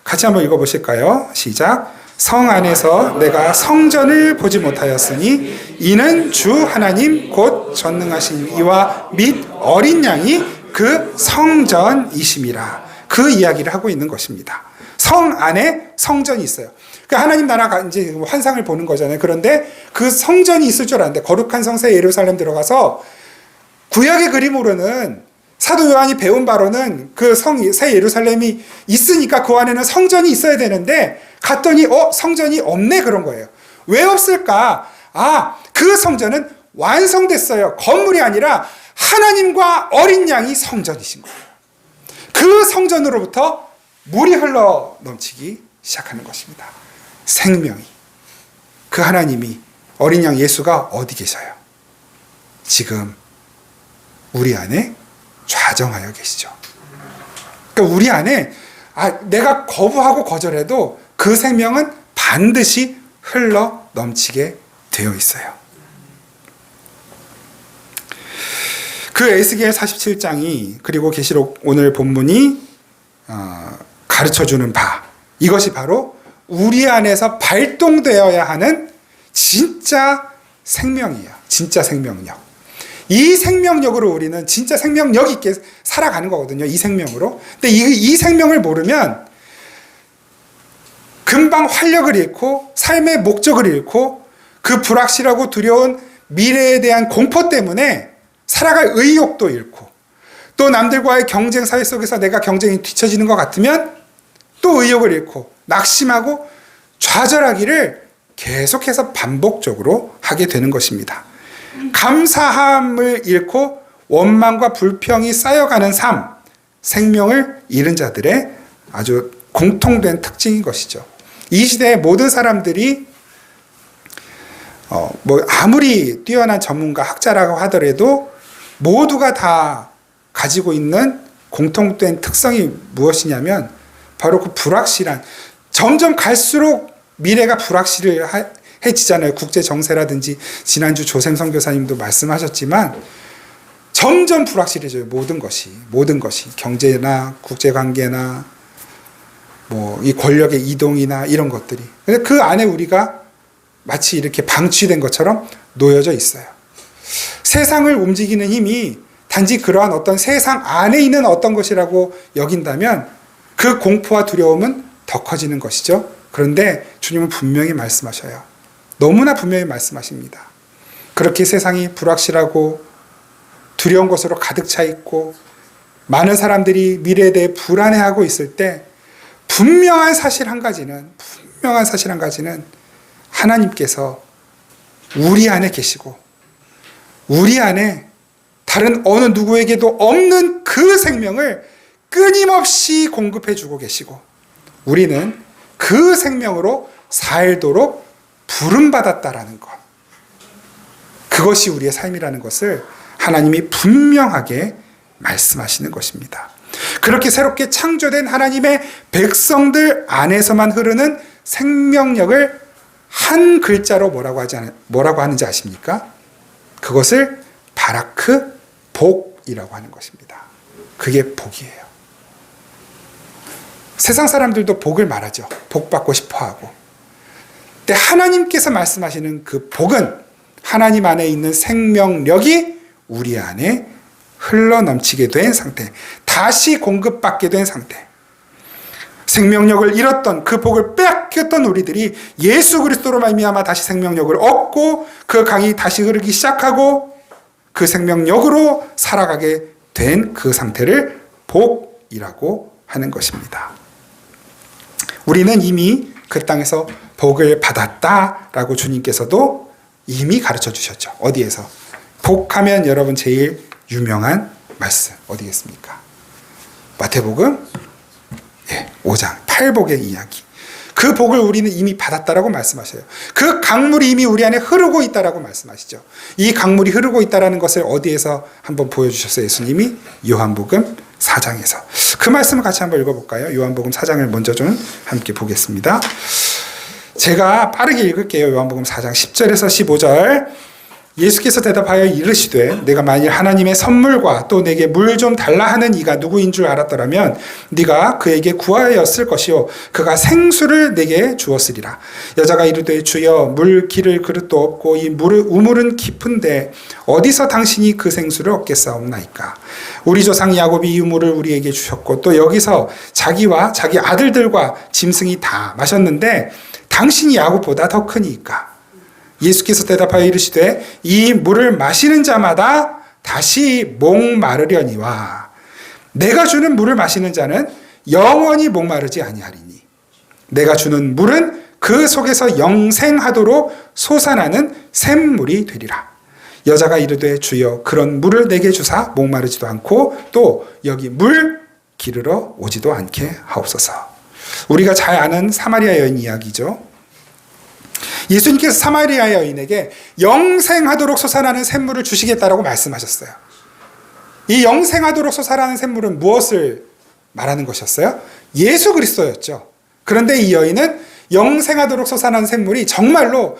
[SPEAKER 1] 같이 한번 읽어보실까요? 시작. 성 안에서 내가 성전을 보지 못하였으니 이는 주 하나님 곧 전능하신 이와 및 어린 양이 그 성전이심이라. 그 이야기를 하고 있는 것입니다. 성 안에 성전이 있어요. 그러니까 하나님 나라가 이제 환상을 보는 거잖아요. 그런데 그 성전이 있을 줄 알았는데 거룩한 성새 예루살렘 들어가서 구약의 그림으로는 사도 요한이 배운 바로는 그 새 예루살렘이 있으니까 그 안에는 성전이 있어야 되는데 갔더니 성전이 없네 그런 거예요. 왜 없을까? 그 성전은 완성됐어요. 건물이 아니라 하나님과 어린 양이 성전이신 거예요. 그 성전으로부터 물이 흘러 넘치기 시작하는 것입니다. 생명이. 그 하나님이 어린 양 예수가 어디 계셔요? 지금 우리 안에 좌정하여 계시죠. 그러니까 우리 안에 내가 거부하고 거절해도 그 생명은 반드시 흘러 넘치게 되어 있어요. 그 에스겔 47장이 그리고 계시록 오늘 본문이 가르쳐주는 바, 이것이 바로 우리 안에서 발동되어야 하는 진짜 생명이에요. 진짜 생명력. 이 생명력으로 우리는 진짜 생명력 있게 살아가는 거거든요. 이 생명으로. 근데 이 생명을 모르면 금방 활력을 잃고 삶의 목적을 잃고 그 불확실하고 두려운 미래에 대한 공포 때문에 살아갈 의욕도 잃고 또 남들과의 경쟁 사회 속에서 내가 경쟁이 뒤처지는 것 같으면 또 의욕을 잃고 낙심하고 좌절하기를 계속해서 반복적으로 하게 되는 것입니다. 감사함을 잃고 원망과 불평이 쌓여가는 삶, 생명을 잃은 자들의 아주 공통된 특징인 것이죠. 이 시대의 모든 사람들이 아무리 뛰어난 전문가, 학자라고 하더라도 모두가 다 가지고 있는 공통된 특성이 무엇이냐면 바로 그 불확실한, 점점 갈수록 미래가 불확실해지잖아요. 국제 정세라든지 지난주 조샘 선교사님도 말씀하셨지만 점점 불확실해져요. 모든 것이 경제나 국제 관계나 이 권력의 이동이나 이런 것들이. 근데 그 안에 우리가 마치 이렇게 방치된 것처럼 놓여져 있어요. 세상을 움직이는 힘이 단지 그러한 어떤 세상 안에 있는 어떤 것이라고 여긴다면 그 공포와 두려움은 더 커지는 것이죠. 그런데 주님은 분명히 말씀하셔요. 너무나 분명히 말씀하십니다. 그렇게 세상이 불확실하고 두려운 것으로 가득 차 있고 많은 사람들이 미래에 대해 불안해하고 있을 때 분명한 사실 한 가지는 하나님께서 우리 안에 계시고 우리 안에 다른 어느 누구에게도 없는 그 생명을 끊임없이 공급해 주고 계시고 우리는 그 생명으로 살도록 부름받았다라는 것. 그것이 우리의 삶이라는 것을 하나님이 분명하게 말씀하시는 것입니다. 그렇게 새롭게 창조된 하나님의 백성들 안에서만 흐르는 생명력을 한 글자로 뭐라고 하는지 아십니까? 그것을 바라크 복이라고 하는 것입니다. 그게 복이에요. 세상 사람들도 복을 말하죠. 복 받고 싶어 하고. 근데 하나님께서 말씀하시는 그 복은 하나님 안에 있는 생명력이 우리 안에 흘러 넘치게 된 상태, 다시 공급받게 된 상태. 생명력을 잃었던 그 복을 빼앗겼던 우리들이 예수 그리스도로 말미암아 다시 생명력을 얻고 그 강이 다시 흐르기 시작하고 그 생명력으로 살아가게 된 그 상태를 복이라고 하는 것입니다. 우리는 이미 그 땅에서 복을 받았다라고 주님께서도 이미 가르쳐 주셨죠. 어디에서? 복하면 여러분 제일 유명한 말씀 어디겠습니까? 마태복음 5장 8복의 이야기. 그 복을 우리는 이미 받았다라고 말씀하셔요. 그 강물이 이미 우리 안에 흐르고 있다라고 말씀하시죠. 이 강물이 흐르고 있다라는 것을 어디에서 한번 보여주셨어요? 예수님이 요한복음 4장에서. 그 말씀을 같이 한번 읽어볼까요? 요한복음 4장을 먼저 좀 함께 보겠습니다. 제가 빠르게 읽을게요. 요한복음 4장 10절에서 15절. 예수께서 대답하여 이르시되 내가 만일 하나님의 선물과 또 내게 물 좀 달라 하는 이가 누구인 줄 알았더라면 네가 그에게 구하였을 것이요 그가 생수를 내게 주었으리라. 여자가 이르되 주여 물 기를 그릇도 없고 이 우물은 깊은데 어디서 당신이 그 생수를 얻겠사옵나이까. 우리 조상 야곱이 이 우물을 우리에게 주셨고 또 여기서 자기와 자기 아들들과 짐승이 다 마셨는데 당신이 야곱보다 더 크니까. 예수께서 대답하여 이르시되 이 물을 마시는 자마다 다시 목마르려니와 내가 주는 물을 마시는 자는 영원히 목마르지 아니하리니 내가 주는 물은 그 속에서 영생하도록 솟아나는 샘물이 되리라. 여자가 이르되 주여 그런 물을 내게 주사 목마르지도 않고 또 여기 물 기르러 오지도 않게 하옵소서. 우리가 잘 아는 사마리아 여인 이야기죠. 예수님께서 사마리아 여인에게 영생하도록 솟아나는 샘물을 주시겠다라고 말씀하셨어요. 이 영생하도록 솟아나는 샘물은 무엇을 말하는 것이었어요? 예수 그리스도였죠. 그런데 이 여인은 영생하도록 솟아나는 샘물이 정말로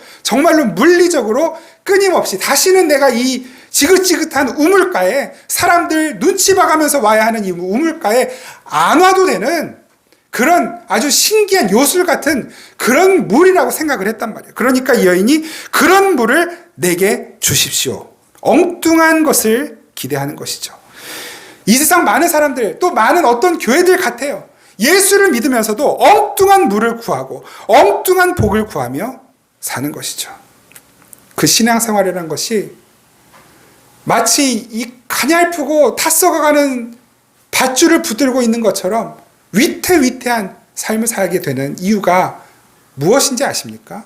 [SPEAKER 1] 물리적으로 끊임없이 다시는 내가 이 지긋지긋한 우물가에 사람들 눈치 봐가면서 와야 하는 이 우물가에 안 와도 되는 그런 아주 신기한 요술 같은 그런 물이라고 생각을 했단 말이에요. 그러니까 이 여인이 그런 물을 내게 주십시오. 엉뚱한 것을 기대하는 것이죠. 이 세상 많은 사람들, 또 많은 어떤 교회들 같아요. 예수를 믿으면서도 엉뚱한 물을 구하고 엉뚱한 복을 구하며 사는 것이죠. 그 신앙생활이라는 것이 마치 이 가냘프고 타 썩어가는 밧줄을 붙들고 있는 것처럼 위태위태한 삶을 살게 되는 이유가 무엇인지 아십니까?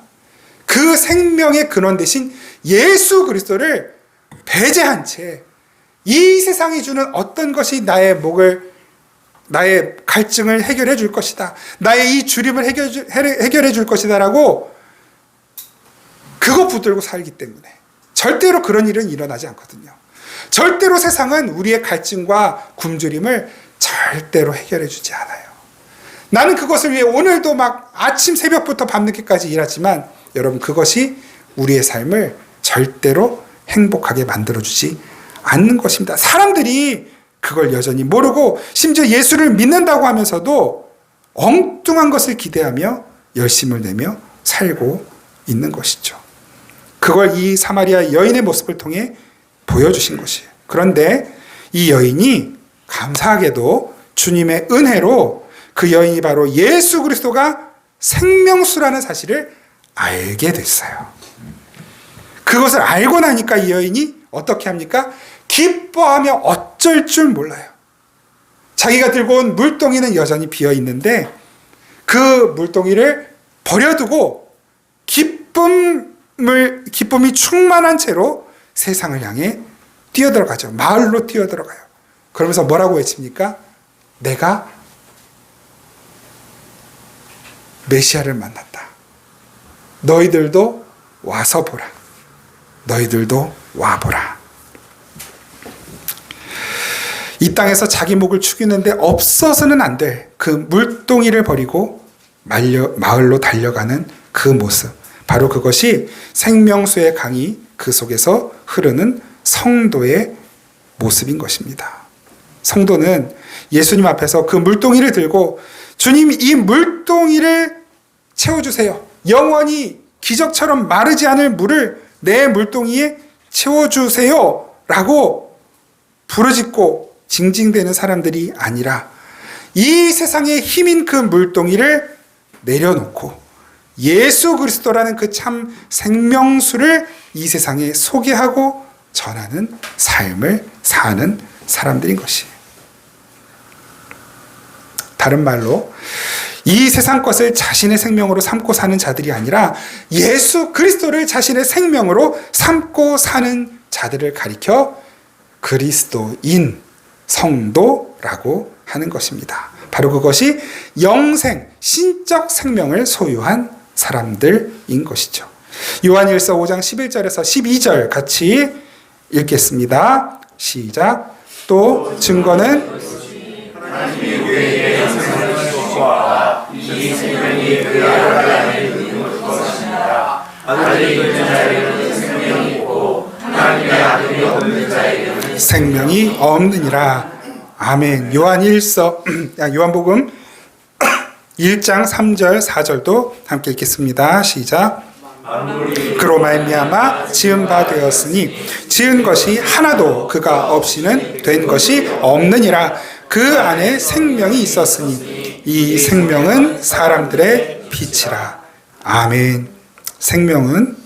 [SPEAKER 1] 그 생명의 근원 대신 예수 그리스도를 배제한 채 이 세상이 주는 어떤 것이 나의 갈증을 해결해 줄 것이다. 나의 이 주림을 해결해 줄 것이다 라고 그거 붙들고 살기 때문에 절대로 그런 일은 일어나지 않거든요. 절대로 세상은 우리의 갈증과 굶주림을 절대로 해결해 주지 않아요. 나는 그것을 위해 오늘도 막 아침 새벽부터 밤늦게까지 일하지만 여러분, 그것이 우리의 삶을 절대로 행복하게 만들어주지 않는 것입니다. 사람들이 그걸 여전히 모르고 심지어 예수를 믿는다고 하면서도 엉뚱한 것을 기대하며 열심을 내며 살고 있는 것이죠. 그걸 이 사마리아 여인의 모습을 통해 보여주신 것이에요. 그런데 이 여인이 감사하게도 주님의 은혜로 그 여인이 바로 예수 그리스도가 생명수라는 사실을 알게 됐어요. 그것을 알고 나니까 이 여인이 어떻게 합니까? 기뻐하며 어쩔 줄 몰라요. 자기가 들고 온 물동이는 여전히 비어 있는데 그 물동이를 버려두고 기쁨이 충만한 채로 세상을 향해 뛰어들어가죠. 마을로 뛰어들어가요. 그러면서 뭐라고 외칩니까? 내가 메시아를 만났다. 너희들도 와서 보라. 너희들도 와보라. 이 땅에서 자기 목을 축이는데 없어서는 안 될 그 물동이를 버리고 마을로 달려가는 그 모습. 바로 그것이 생명수의 강이 그 속에서 흐르는 성도의 모습인 것입니다. 성도는 예수님 앞에서 그 물동이를 들고 주님, 이 물동이를 채워주세요. 영원히 기적처럼 마르지 않을 물을 내 물동이에 채워주세요 라고 부르짖고 징징대는 사람들이 아니라 이 세상의 힘인 그 물동이를 내려놓고 예수 그리스도라는 그 참 생명수를 이 세상에 소개하고 전하는 삶을 사는 사람들인 것이에요. 다른 말로 이 세상 것을 자신의 생명으로 삼고 사는 자들이 아니라 예수 그리스도를 자신의 생명으로 삼고 사는 자들을 가리켜 그리스도인 성도라고 하는 것입니다. 바로 그것이 영생, 신적 생명을 소유한 사람들인 것이죠. 요한일서 5장 11절에서 12절 같이 읽겠습니다. 시작. 또 증거는
[SPEAKER 2] 하나님의 교회의 영생을 주시고 이 생명이 그 안에 있는 것입니다. 아들이 있는 자에게는 생명이 있고 하나님의 아들이 없는 자에게는
[SPEAKER 1] 생명이 없느니라. 아멘. 요한복음 1장 3절 4절도 함께 읽겠습니다. 시작. 그로 말미암아 지은 바 되었으니 지은 것이 하나도 그가 없이는 된 것이 없느니라. 그 안에 생명이 있었으니 이 생명은 사람들의 빛이라. 아멘. 생명은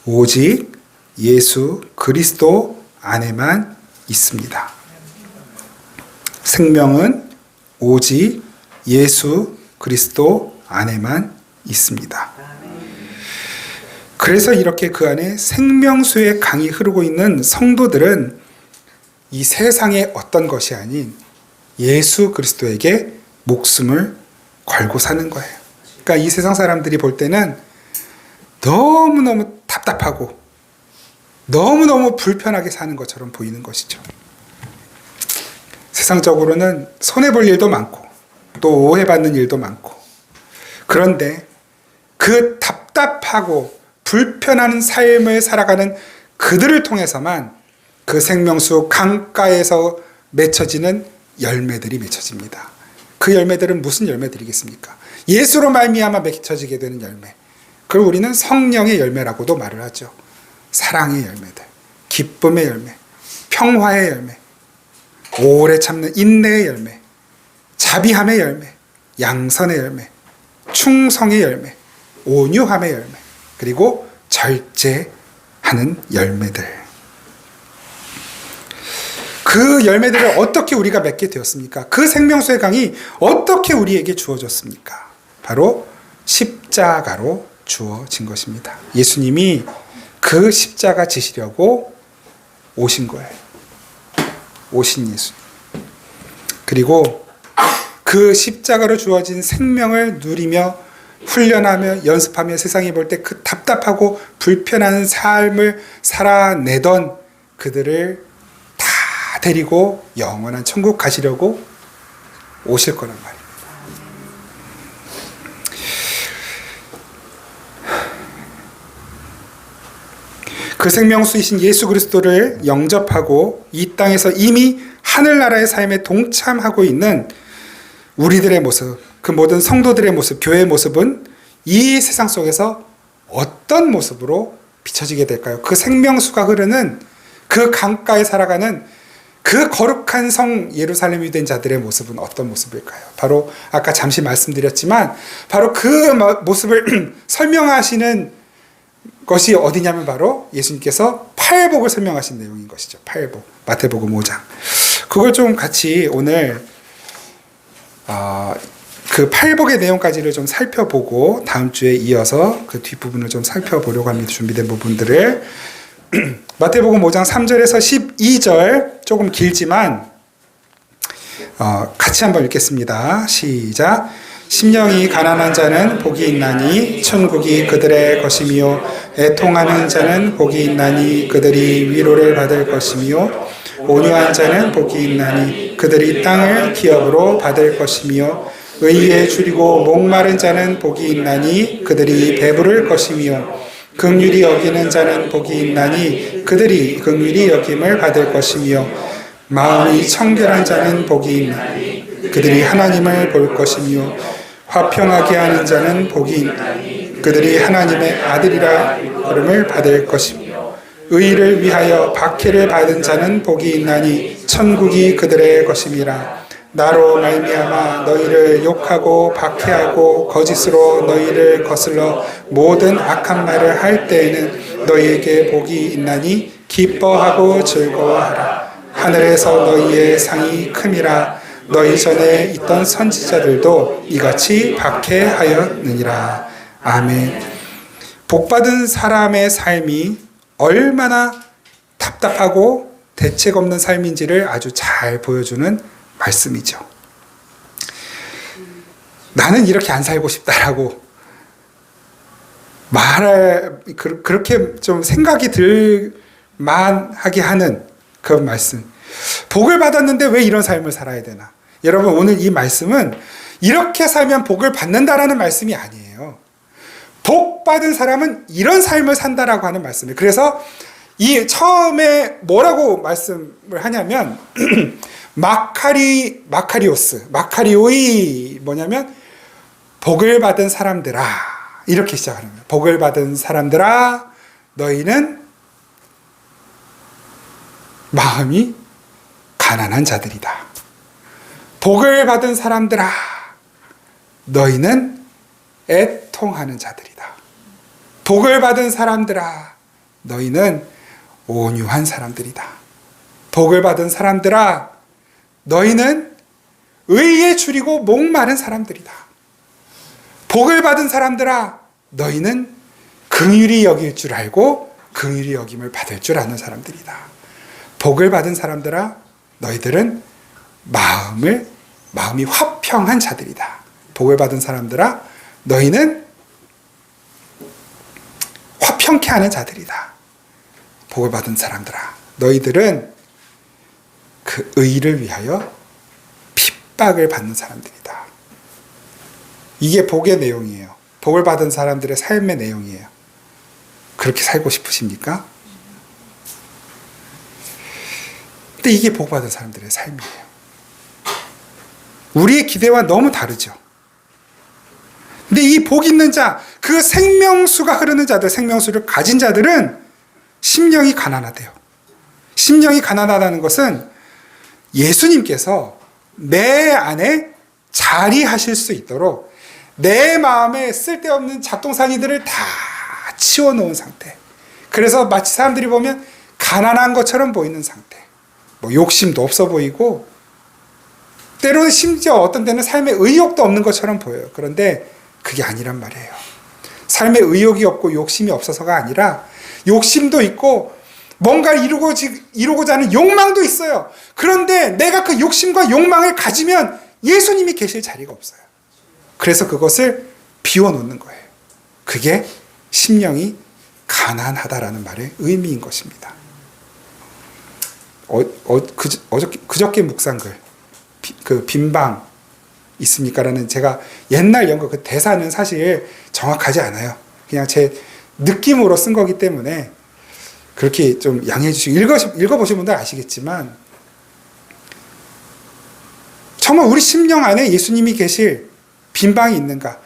[SPEAKER 1] 오직 예수 그리스도 안에만 있습니다. 생명은 오직 예수 그리스도 안에만 있습니다. 그래서 이렇게 그 안에 생명수의 강이 흐르고 있는 성도들은 이 세상의 어떤 것이 아닌 예수 그리스도에게 목숨을 걸고 사는 거예요. 그러니까 이 세상 사람들이 볼 때는 너무너무 답답하고 너무너무 불편하게 사는 것처럼 보이는 것이죠. 세상적으로는 손해볼 일도 많고 또 오해받는 일도 많고, 그런데 그 답답하고 불편한 삶을 살아가는 그들을 통해서만 그 생명수 강가에서 맺혀지는 열매들이 맺혀집니다. 그 열매들은 무슨 열매들이겠습니까? 예수로 말미암아 맺혀지게 되는 열매. 그걸 우리는 성령의 열매라고도 말을 하죠. 사랑의 열매들, 기쁨의 열매, 평화의 열매, 오래 참는 인내의 열매, 자비함의 열매, 양선의 열매, 충성의 열매, 온유함의 열매, 그리고 절제하는 열매들. 그 열매들을 어떻게 우리가 맺게 되었습니까? 그 생명수의 강이 어떻게 우리에게 주어졌습니까? 바로 십자가로 주어진 것입니다. 예수님이 그 십자가 지시려고 오신 거예요. 오신 예수님. 그리고 그 십자가로 주어진 생명을 누리며 훈련하며 연습하며 세상이 볼 때 그 답답하고 불편한 삶을 살아내던 그들을 다 데리고 영원한 천국 가시려고 오실 거란 말입니다. 그 생명수이신 예수 그리스도를 영접하고 이 땅에서 이미 하늘나라의 삶에 동참하고 있는 우리들의 모습, 그 모든 성도들의 모습, 교회의 모습은 이 세상 속에서 어떤 모습으로 비춰지게 될까요? 그 생명수가 흐르는 그 강가에 살아가는 그 거룩한 성 예루살렘이 된 자들의 모습은 어떤 모습일까요? 바로 아까 잠시 말씀드렸지만 바로 그 모습을 설명하시는 것이 어디냐면 바로 예수님께서 팔복을 설명하신 내용인 것이죠. 팔복. 마태복음 5장. 그걸 좀 같이 오늘 그 팔복의 내용까지를 좀 살펴보고 다음 주에 이어서 그 뒷부분을 좀 살펴보려고 합니다. 준비된 부분들을. 마태복음 5장 3절에서 12절 조금 길지만 같이 한번 읽겠습니다. 시작. 심령이 가난한 자는 복이 있나니 천국이 그들의 것이며 애통하는 자는 복이 있나니 그들이 위로를 받을 것이며 온유한 자는 복이 있나니 그들이 땅을 기업으로 받을 것이며 의에 줄이고 목마른 자는 복이 있나니 그들이 배부를 것이며 긍휼히 여기는 자는 복이 있나니 그들이 긍휼히 여김을 받을 것이며 마음이 청결한 자는 복이 있나니 그들이 하나님을 볼 것이며 화평하게 하는 자는 복이 있나니 그들이 하나님의 아들이라 부름을 받을 것이며 의를 위하여 박해를 받은 자는 복이 있나니 천국이 그들의 것임이라. 나로 말미암아 너희를 욕하고 박해하고 거짓으로 너희를 거슬러 모든 악한 말을 할 때에는 너희에게 복이 있나니 기뻐하고 즐거워하라. 하늘에서 너희의 상이 큼이라. 너희 전에 있던 선지자들도 이같이 박해하였느니라. 아멘. 복받은 사람의 삶이 얼마나 답답하고 대책 없는 삶인지를 아주 잘 보여주는 말씀이죠. 나는 이렇게 안 살고 싶다라고 그렇게 좀 생각이 들만하게 하는 그 말씀. 복을 받았는데 왜 이런 삶을 살아야 되나? 여러분, 오늘 이 말씀은 이렇게 살면 복을 받는다라는 말씀이 아니에요. 복 받은 사람은 이런 삶을 산다라고 하는 말씀이에요. 그래서 이 처음에 뭐라고 말씀을 하냐면 마카리오이 뭐냐면 복을 받은 사람들아, 이렇게 시작하는 거예요. 복을 받은 사람들아, 너희는 마음이 가난한 자들이다. 복을 받은 사람들아, 너희는 애통하는 자들이다. 복을 받은 사람들아, 너희는 온유한 사람들이다. 복을 받은 사람들아, 너희는 의에 줄이고 목마른 사람들이다. 복을 받은 사람들아, 너희는 긍휼히 여길 줄 알고 긍휼히 여김을 받을 줄 아는 사람들이다. 복을 받은 사람들아, 너희들은 마음이 화평한 자들이다. 복을 받은 사람들아, 너희는 화평케 하는 자들이다. 복을 받은 사람들아, 너희들은 그 의를 위하여 핍박을 받는 사람들이다. 이게 복의 내용이에요. 복을 받은 사람들의 삶의 내용이에요. 그렇게 살고 싶으십니까? 근데 이게 복 받은 사람들의 삶이에요. 우리의 기대와 너무 다르죠. 근데 이 복 있는 자, 그 생명수가 흐르는 자들, 생명수를 가진 자들은 심령이 가난하대요. 심령이 가난하다는 것은 예수님께서 내 안에 자리하실 수 있도록 내 마음에 쓸데없는 잡동사니들을 다 치워놓은 상태. 그래서 마치 사람들이 보면 가난한 것처럼 보이는 상태. 뭐 욕심도 없어 보이고 때로는 심지어 어떤 때는 삶에 의욕도 없는 것처럼 보여요. 그런데 그게 아니란 말이에요. 삶에 의욕이 없고 욕심이 없어서가 아니라 욕심도 있고 뭔가를 이루고자 하는 욕망도 있어요. 그런데 내가 그 욕심과 욕망을 가지면 예수님이 계실 자리가 없어요. 그래서 그것을 비워놓는 거예요. 그게 심령이 가난하다라는 말의 의미인 것입니다. 그저께 묵상글 그 빈방 있습니까? 라는 제가 옛날 연구 그 대사는 사실 정확하지 않아요. 그냥 제 느낌으로 쓴 거기 때문에 그렇게 좀 양해해 주시고 읽어보신 분들 아시겠지만 정말 우리 심령 안에 예수님이 계실 빈방이 있는가?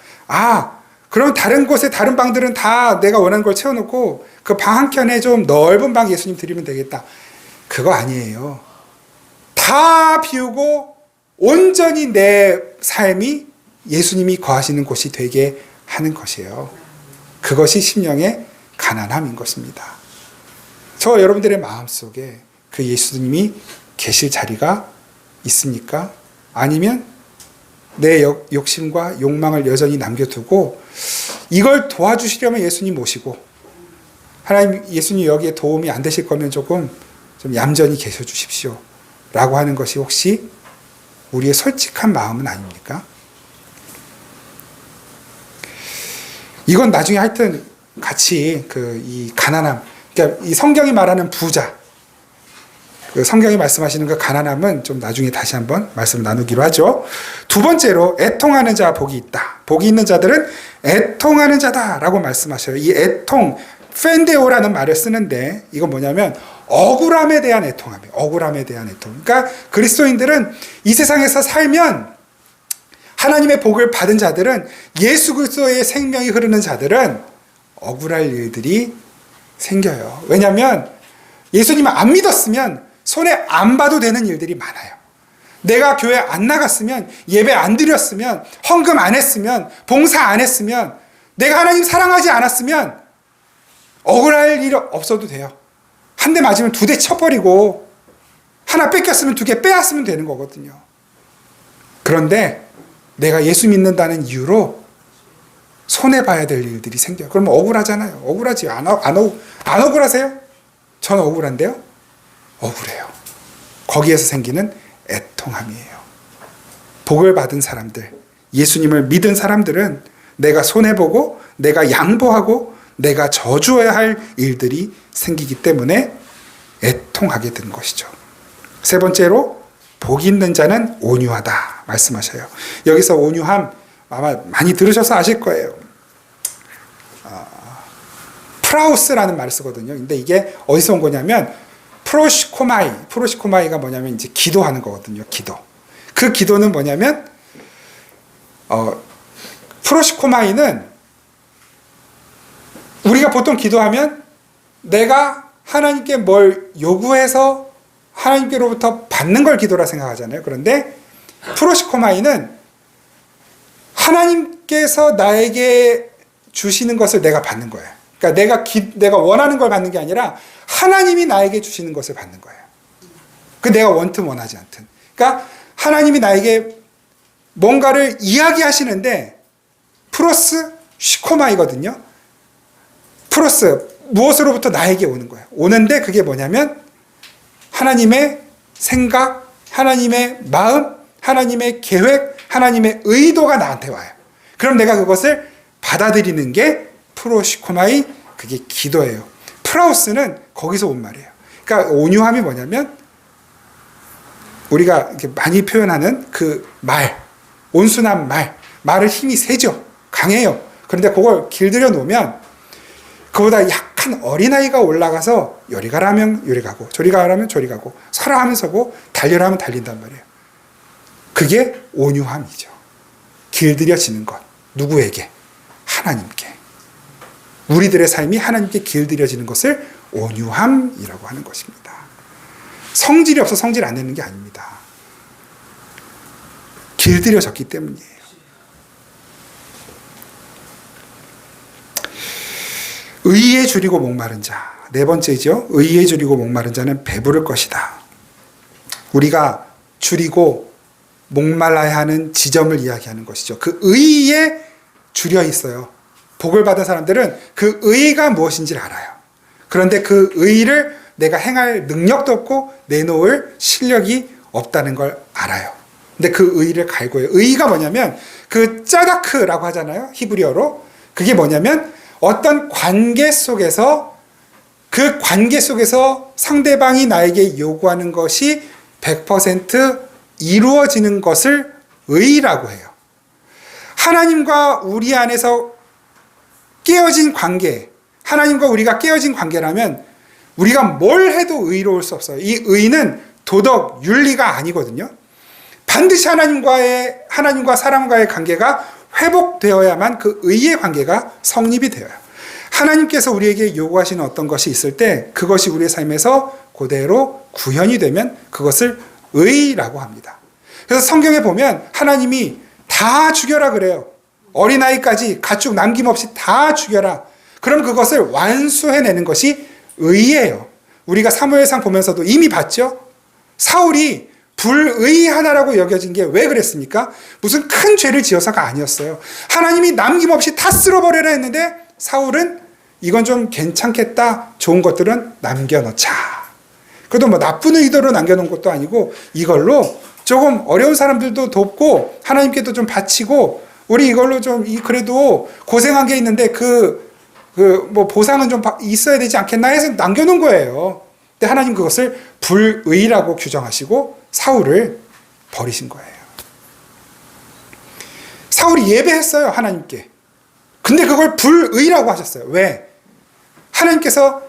[SPEAKER 1] 그럼 다른 곳에 다른 방들은 다 내가 원하는 걸 채워놓고 그 방 한켠에 좀 넓은 방 예수님 드리면 되겠다. 그거 아니에요. 다 비우고 온전히 내 삶이 예수님이 거하시는 곳이 되게 하는 것이에요. 그것이 심령의 가난함인 것입니다. 저 여러분들의 마음속에 그 예수님이 계실 자리가 있습니까? 아니면 내 욕심과 욕망을 여전히 남겨두고 이걸 도와주시려면 예수님 모시고 하나님 예수님 여기에 도움이 안 되실 거면 좀 얌전히 계셔 주십시오 라고 하는 것이 혹시 우리의 솔직한 마음은 아닙니까? 이건 나중에 하여튼 같이 이 가난함, 그러니까 이 성경이 말하는 부자, 그 성경이 말씀하시는 그 가난함은 좀 나중에 다시 한번 말씀 나누기로 하죠. 두 번째로 애통하는 자 복이 있다. 복이 있는 자들은 애통하는 자다라고 말씀하셔요. 이 애통, 펜데오라는 말을 쓰는데 이건 뭐냐면 억울함에 대한 애통함이에요. 억울함에 대한 애통. 그러니까 그리스도인들은 이 세상에서 살면 하나님의 복을 받은 자들은 예수 그리스도의 생명이 흐르는 자들은 억울할 일들이 생겨요. 왜냐하면 예수님을 안 믿었으면 손에 안 봐도 되는 일들이 많아요. 내가 교회 안 나갔으면 예배 안 드렸으면 헌금 안 했으면 봉사 안 했으면 내가 하나님 사랑하지 않았으면 억울할 일 없어도 돼요. 한 대 맞으면 두 대 쳐버리고 하나 뺏겼으면 두 개 빼앗으면 되는 거거든요. 그런데 내가 예수 믿는다는 이유로 손해봐야 될 일들이 생겨요. 그러면 억울하잖아요. 억울하지. 안 억울하세요? 저는 억울한데요? 억울해요. 거기에서 생기는 애통함이에요. 복을 받은 사람들, 예수님을 믿은 사람들은 내가 손해보고 내가 양보하고 내가 져주어야 할 일들이 생기기 때문에 애통하게 된 것이죠. 세 번째로 복 있는 자는 온유하다 말씀하셔요. 여기서 온유함 아마 많이 들으셔서 아실 거예요. 프라우스라는 말을 쓰거든요. 근데 이게 어디서 온 거냐면 프로시코마이가 뭐냐면 이제 기도하는 거거든요. 기도. 그 기도는 뭐냐면 프로시코마이는 우리가 보통 기도하면 내가 하나님께 뭘 요구해서 하나님께로부터 받는 걸 기도라 생각하잖아요. 그런데 프로시코마이는 하나님께서 나에게 주시는 것을 내가 받는 거예요. 그러니까 내가 원하는 걸 받는 게 아니라 하나님이 나에게 주시는 것을 받는 거예요. 그 내가 원튼 원하지 않든. 그러니까 하나님이 나에게 뭔가를 이야기하시는데 프로스 시코마이거든요. 프로스 무엇으로부터 나에게 오는 거예요. 오는데 그게 뭐냐면 하나님의 생각, 하나님의 마음, 하나님의 계획, 하나님의 의도가 나한테 와요. 그럼 내가 그것을 받아들이는 게 프로시코마이, 그게 기도예요. 프라우스는 거기서 온 말이에요. 그러니까 온유함이 뭐냐면 우리가 이렇게 많이 표현하는 그 말, 온순한 말을 힘이 세죠. 강해요. 그런데 그걸 길들여 놓으면 그보다 약한 어린아이가 올라가서 요리 가라 하면 요리 가고 저리 가라 하면 저리 가고 서라 하면 서고 달려라 하면 달린단 말이에요. 그게 온유함이죠. 길들여지는 것. 누구에게? 하나님께. 우리들의 삶이 하나님께 길들여지는 것을 온유함이라고 하는 것입니다. 성질이 없어 성질 안 내는 게 아닙니다. 길들여졌기 때문이에요. 의에 줄이고 목마른 자. 네 번째죠. 의에 줄이고 목마른 자는 배부를 것이다. 우리가 줄이고 목말라야 하는 지점을 이야기하는 것이죠. 그 의에 줄여 있어요. 복을 받은 사람들은 그 의가 무엇인지를 알아요. 그런데 그 의를 내가 행할 능력도 없고 내놓을 실력이 없다는 걸 알아요. 근데 그 의를 갈구해요. 의가 뭐냐면 그 짜다크라고 하잖아요. 히브리어로. 그게 뭐냐면 어떤 관계 속에서 그 관계 속에서 상대방이 나에게 요구하는 것이 100% 이루어지는 것을 의라고 해요. 하나님과 우리 안에서 깨어진 관계, 하나님과 우리가 깨어진 관계라면 우리가 뭘 해도 의로울 수 없어요. 이 의는 도덕, 윤리가 아니거든요. 반드시 하나님과 사람과의 관계가 회복되어야만 그 의의 관계가 성립이 되어요. 하나님께서 우리에게 요구하시는 어떤 것이 있을 때 그것이 우리의 삶에서 그대로 구현이 되면 그것을 의라고 합니다. 그래서 성경에 보면 하나님이 다 죽여라 그래요. 어린아이까지 가축 남김없이 다 죽여라. 그럼 그것을 완수해내는 것이 의예요. 우리가 사무엘상 보면서도 이미 봤죠? 사울이 불의하다라고 여겨진 게 왜 그랬습니까? 무슨 큰 죄를 지어서가 아니었어요. 하나님이 남김없이 다 쓸어버려라 했는데 사울은 이건 좀 괜찮겠다. 좋은 것들은 남겨놓자. 그래도 뭐 나쁜 의도로 남겨놓은 것도 아니고 이걸로 조금 어려운 사람들도 돕고 하나님께도 좀 바치고 우리 이걸로 좀 그래도 고생한 게 있는데 뭐 보상은 좀 있어야 되지 않겠나 해서 남겨놓은 거예요. 근데 하나님 그것을 불의라고 규정하시고 사울을 버리신 거예요. 사울이 예배했어요, 하나님께. 근데 그걸 불의라고 하셨어요. 왜? 하나님께서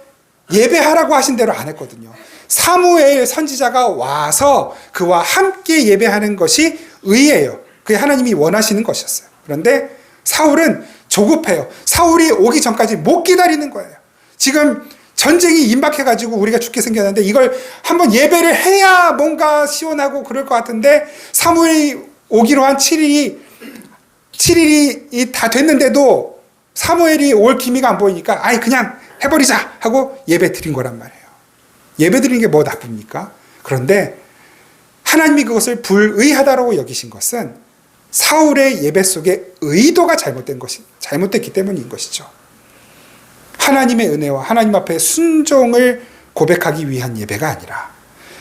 [SPEAKER 1] 예배하라고 하신 대로 안 했거든요. 사무엘 선지자가 와서 그와 함께 예배하는 것이 의예요. 그게 하나님이 원하시는 것이었어요. 그런데 사울은 조급해요. 사울이 오기 전까지 못 기다리는 거예요. 지금 전쟁이 임박해가지고 우리가 죽게 생겼는데 이걸 한번 예배를 해야 뭔가 시원하고 그럴 것 같은데 사무엘이 오기로 한 7일이 다 됐는데도 사무엘이 올 기미가 안 보이니까 아이 그냥 해버리자 하고 예배 드린 거란 말이에요. 예배 드리는 게 뭐 나쁩니까? 그런데 하나님이 그것을 불의하다라고 여기신 것은 사울의 예배 속에 의도가 잘못됐기 때문인 것이죠. 하나님의 은혜와 하나님 앞에 순종을 고백하기 위한 예배가 아니라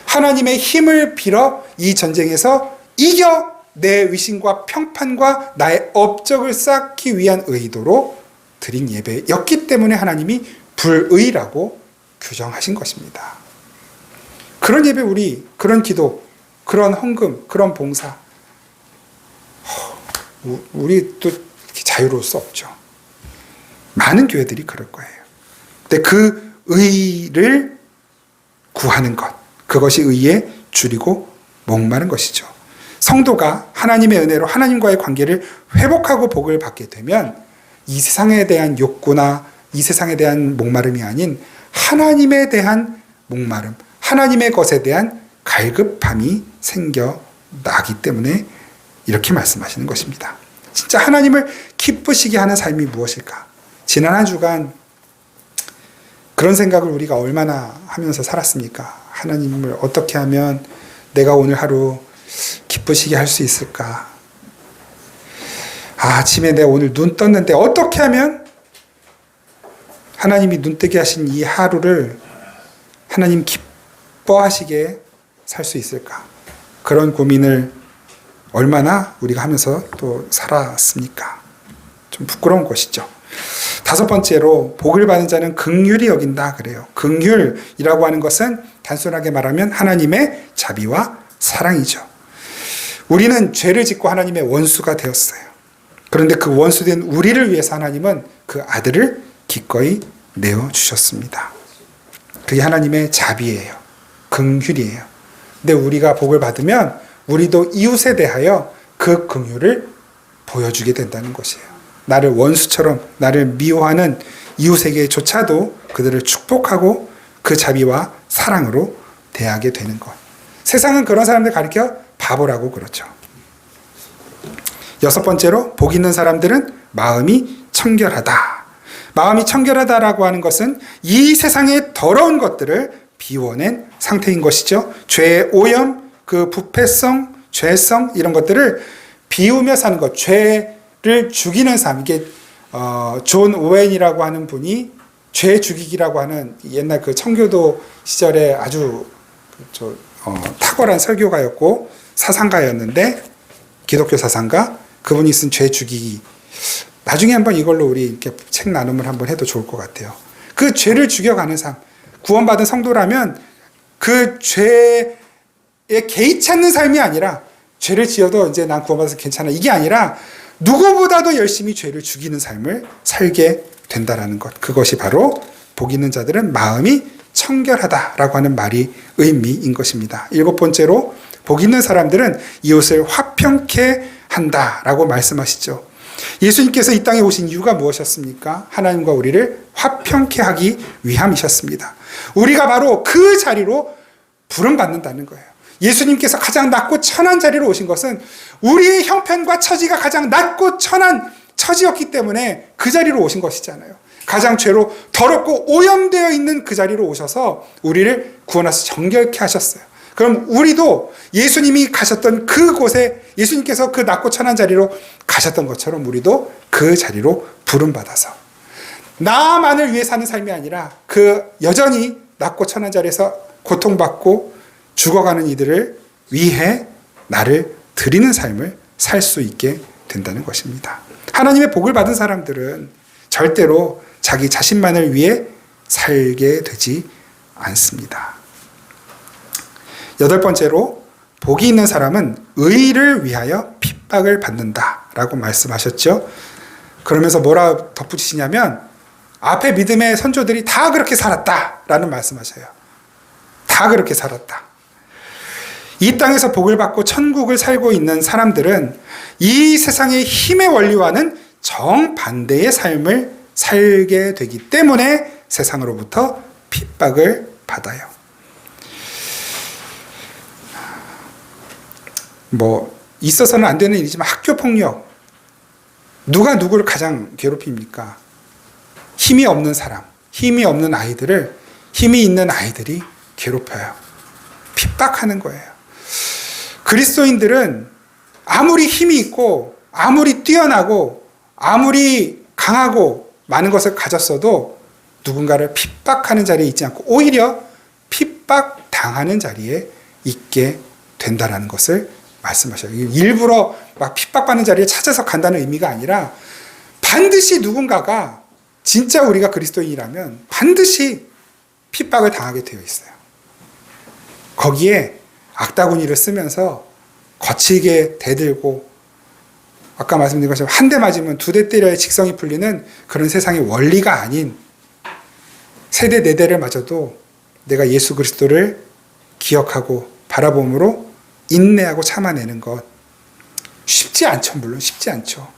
[SPEAKER 1] 하나님의 힘을 빌어 이 전쟁에서 이겨 내 위신과 평판과 나의 업적을 쌓기 위한 의도로 드린 예배였기 때문에 하나님이 불의라고 규정하신 것입니다. 그런 예배 그런 기도, 그런 헌금, 그런 봉사 우리 또 자유로울 수 없죠. 많은 교회들이 그럴 거예요. 근데 그 의를 구하는 것, 그것이 의에 줄이고 목마른 것이죠. 성도가 하나님의 은혜로 하나님과의 관계를 회복하고 복을 받게 되면 이 세상에 대한 욕구나 이 세상에 대한 목마름이 아닌 하나님에 대한 목마름, 하나님의 것에 대한 갈급함이 생겨나기 때문에 이렇게 말씀하시는 것입니다. 진짜 하나님을 기쁘시게 하는 삶이 무엇일까? 지난 한 주간 그런 생각을 우리가 얼마나 하면서 살았습니까? 하나님을 어떻게 하면 내가 오늘 하루 기쁘시게 할 수 있을까? 아침에 내가 오늘 눈 떴는데 어떻게 하면 하나님이 눈 뜨게 하신 이 하루를 하나님 기뻐하시게 살 수 있을까? 그런 고민을 얼마나 우리가 하면서 또 살았습니까? 좀 부끄러운 것이죠. 다섯 번째로 복을 받은 자는 긍휼히 여긴다 그래요. 긍휼이라고 하는 것은 단순하게 말하면 하나님의 자비와 사랑이죠. 우리는 죄를 짓고 하나님의 원수가 되었어요. 그런데 그 원수된 우리를 위해서 하나님은 그 아들을 기꺼이 내어주셨습니다. 그게 하나님의 자비예요. 긍휼이에요. 근데 우리가 복을 받으면 우리도 이웃에 대하여 그 긍휼을 보여주게 된다는 것이에요. 나를 원수처럼 나를 미워하는 이웃에게조차도 그들을 축복하고 그 자비와 사랑으로 대하게 되는 것. 세상은 그런 사람들 가리켜 바보라고 그러죠. 여섯 번째로 복 있는 사람들은 마음이 청결하다. 마음이 청결하다라고 하는 것은 이 세상의 더러운 것들을 비워낸 상태인 것이죠. 죄의 오염, 그 부패성, 죄성 이런 것들을 비우며 사는 것, 죄를 죽이는 삶. 이게 존 오웬이라고 하는 분이 죄 죽이기라고 하는 옛날 그 청교도 시절에 아주 탁월한 설교가였고 사상가였는데, 기독교 사상가, 그분이 쓴 죄 죽이기. 나중에 한번 이걸로 우리 이렇게 책 나눔을 한번 해도 좋을 것 같아요. 그 죄를 죽여가는 삶. 구원받은 성도라면 그 죄에 개의치 않는 삶이 아니라, 죄를 지어도 이제 난 구원받아서 괜찮아, 이게 아니라 누구보다도 열심히 죄를 죽이는 삶을 살게 된다라는 것. 그것이 바로 복 있는 자들은 마음이 청결하다라고 하는 말이 의미인 것입니다. 일곱 번째로 복 있는 사람들은 이웃을 화평케 한다라고 말씀하시죠. 예수님께서 이 땅에 오신 이유가 무엇이었습니까? 하나님과 우리를 화평케 하기 위함이셨습니다. 우리가 바로 그 자리로 부름받는다는 거예요. 예수님께서 가장 낮고 천한 자리로 오신 것은 우리의 형편과 처지가 가장 낮고 천한 처지였기 때문에 그 자리로 오신 것이잖아요. 가장 죄로 더럽고 오염되어 있는 그 자리로 오셔서 우리를 구원하셔서 정결케 하셨어요. 그럼 우리도 예수님이 가셨던 그곳에, 예수님께서 그 낮고 천한 자리로 가셨던 것처럼 우리도 그 자리로 부름받아서 나만을 위해 사는 삶이 아니라 그 여전히 낮고 천한 자리에서 고통받고 죽어가는 이들을 위해 나를 드리는 삶을 살 수 있게 된다는 것입니다. 하나님의 복을 받은 사람들은 절대로 자기 자신만을 위해 살게 되지 않습니다. 여덟 번째로 복이 있는 사람은 의를 위하여 핍박을 받는다라고 말씀하셨죠. 그러면서 뭐라 덧붙이시냐면 앞에 믿음의 선조들이 다 그렇게 살았다라는 말씀하셔요. 다 그렇게 살았다. 이 땅에서 복을 받고 천국을 살고 있는 사람들은 이 세상의 힘의 원리와는 정반대의 삶을 살게 되기 때문에 세상으로부터 핍박을 받아요. 있어서는 안 되는 일이지만 학교 폭력, 누가 누구를 가장 괴롭힙니까? 힘이 없는 사람, 힘이 없는 아이들을 힘이 있는 아이들이 괴롭혀요. 핍박하는 거예요. 그리스도인들은 아무리 힘이 있고 아무리 뛰어나고 아무리 강하고 많은 것을 가졌어도 누군가를 핍박하는 자리에 있지 않고 오히려 핍박당하는 자리에 있게 된다라는 것을 말씀하셔요. 일부러 막 핍박받는 자리에 찾아서 간다는 의미가 아니라 반드시 누군가가, 진짜 우리가 그리스도인이라면 반드시 핍박을 당하게 되어 있어요. 거기에 악다구니를 쓰면서 거칠게 대들고, 아까 말씀드린 것처럼 한 대 맞으면 두 대 때려야 직성이 풀리는 그런 세상의 원리가 아닌, 세 대 네 대를 맞아도 내가 예수 그리스도를 기억하고 바라봄으로 인내하고 참아내는 것, 쉽지 않죠. 물론 쉽지 않죠.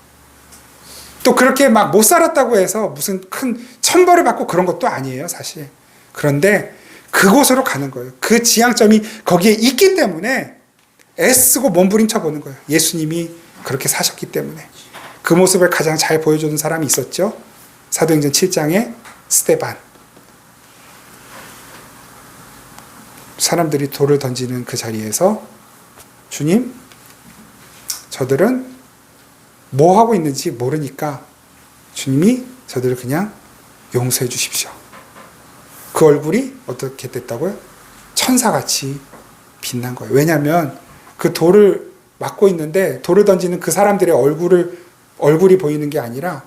[SPEAKER 1] 또 그렇게 막 못 살았다고 해서 무슨 큰 천벌을 받고 그런 것도 아니에요, 사실. 그런데 그곳으로 가는 거예요. 그 지향점이 거기에 있기 때문에 애쓰고 몸부림쳐 보는 거예요. 예수님이 그렇게 사셨기 때문에. 그 모습을 가장 잘 보여주는 사람이 있었죠. 사도행전 7장에 스데반. 사람들이 돌을 던지는 그 자리에서 주님, 저들은 뭐 하고 있는지 모르니까 주님이 저들을 그냥 용서해 주십시오. 그 얼굴이 어떻게 됐다고요? 천사같이 빛난 거예요. 왜냐하면 그 돌을 맞고 있는데 돌을 던지는 그 사람들의 얼굴이 보이는 게 아니라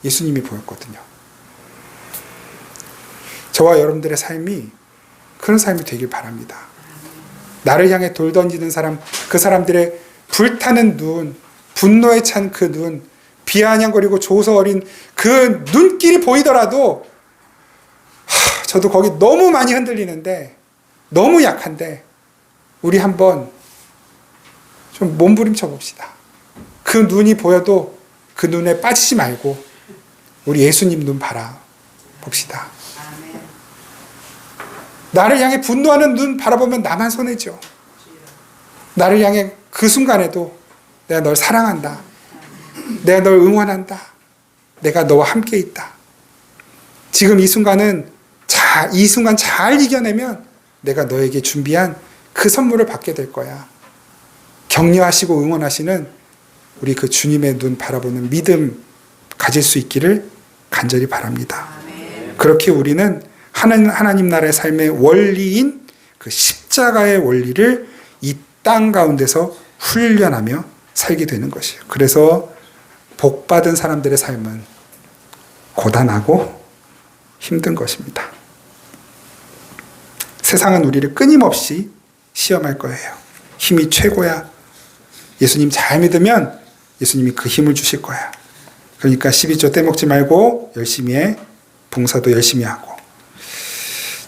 [SPEAKER 1] 예수님이 보였거든요. 저와 여러분들의 삶이 그런 삶이 되길 바랍니다. 나를 향해 돌 던지는 사람, 그 사람들의 불타는 눈, 분노에 찬 그 눈, 비아냥거리고 조소 어린 그 눈길이 보이더라도 저도 거기 너무 많이 흔들리는데, 너무 약한데 우리 한번 좀 몸부림쳐 봅시다. 그 눈이 보여도 그 눈에 빠지지 말고 우리 예수님 눈 바라봅시다. 나를 향해 분노하는 눈 바라보면 나만 손해죠. 나를 향해 그 순간에도 내가 널 사랑한다. 내가 널 응원한다. 내가 너와 함께 있다. 지금 이 순간 잘 이겨내면 내가 너에게 준비한 그 선물을 받게 될 거야. 격려하시고 응원하시는 우리 그 주님의 눈 바라보는 믿음 가질 수 있기를 간절히 바랍니다. 그렇게 우리는 하나님 나라의 삶의 원리인 그 십자가의 원리를 이 땅 가운데서 훈련하며 살게 되는 것이에요. 그래서 복받은 사람들의 삶은 고단하고 힘든 것입니다. 세상은 우리를 끊임없이 시험할 거예요. 힘이 최고야. 예수님 잘 믿으면 예수님이 그 힘을 주실 거야. 그러니까 12조 떼먹지 말고 열심히 해. 봉사도 열심히 하고.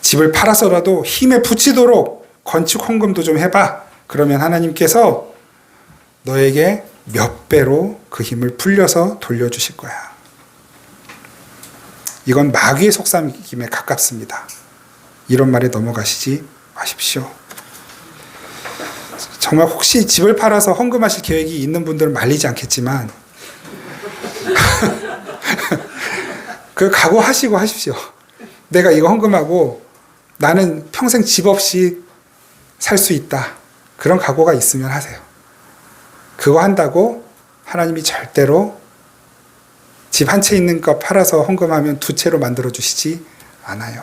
[SPEAKER 1] 집을 팔아서라도 힘에 붙이도록 건축 헌금도 좀 해봐. 그러면 하나님께서 너에게 몇 배로 그 힘을 불려서 돌려주실 거야. 이건 마귀의 속삭임에 가깝습니다. 이런 말에 넘어가시지 마십시오. 정말 혹시 집을 팔아서 헌금하실 계획이 있는 분들은 말리지 않겠지만 그 각오하시고 하십시오. 내가 이거 헌금하고 나는 평생 집 없이 살 수 있다. 그런 각오가 있으면 하세요. 그거 한다고 하나님이 절대로 집 한 채 있는 거 팔아서 헌금하면 두 채로 만들어 주시지 않아요.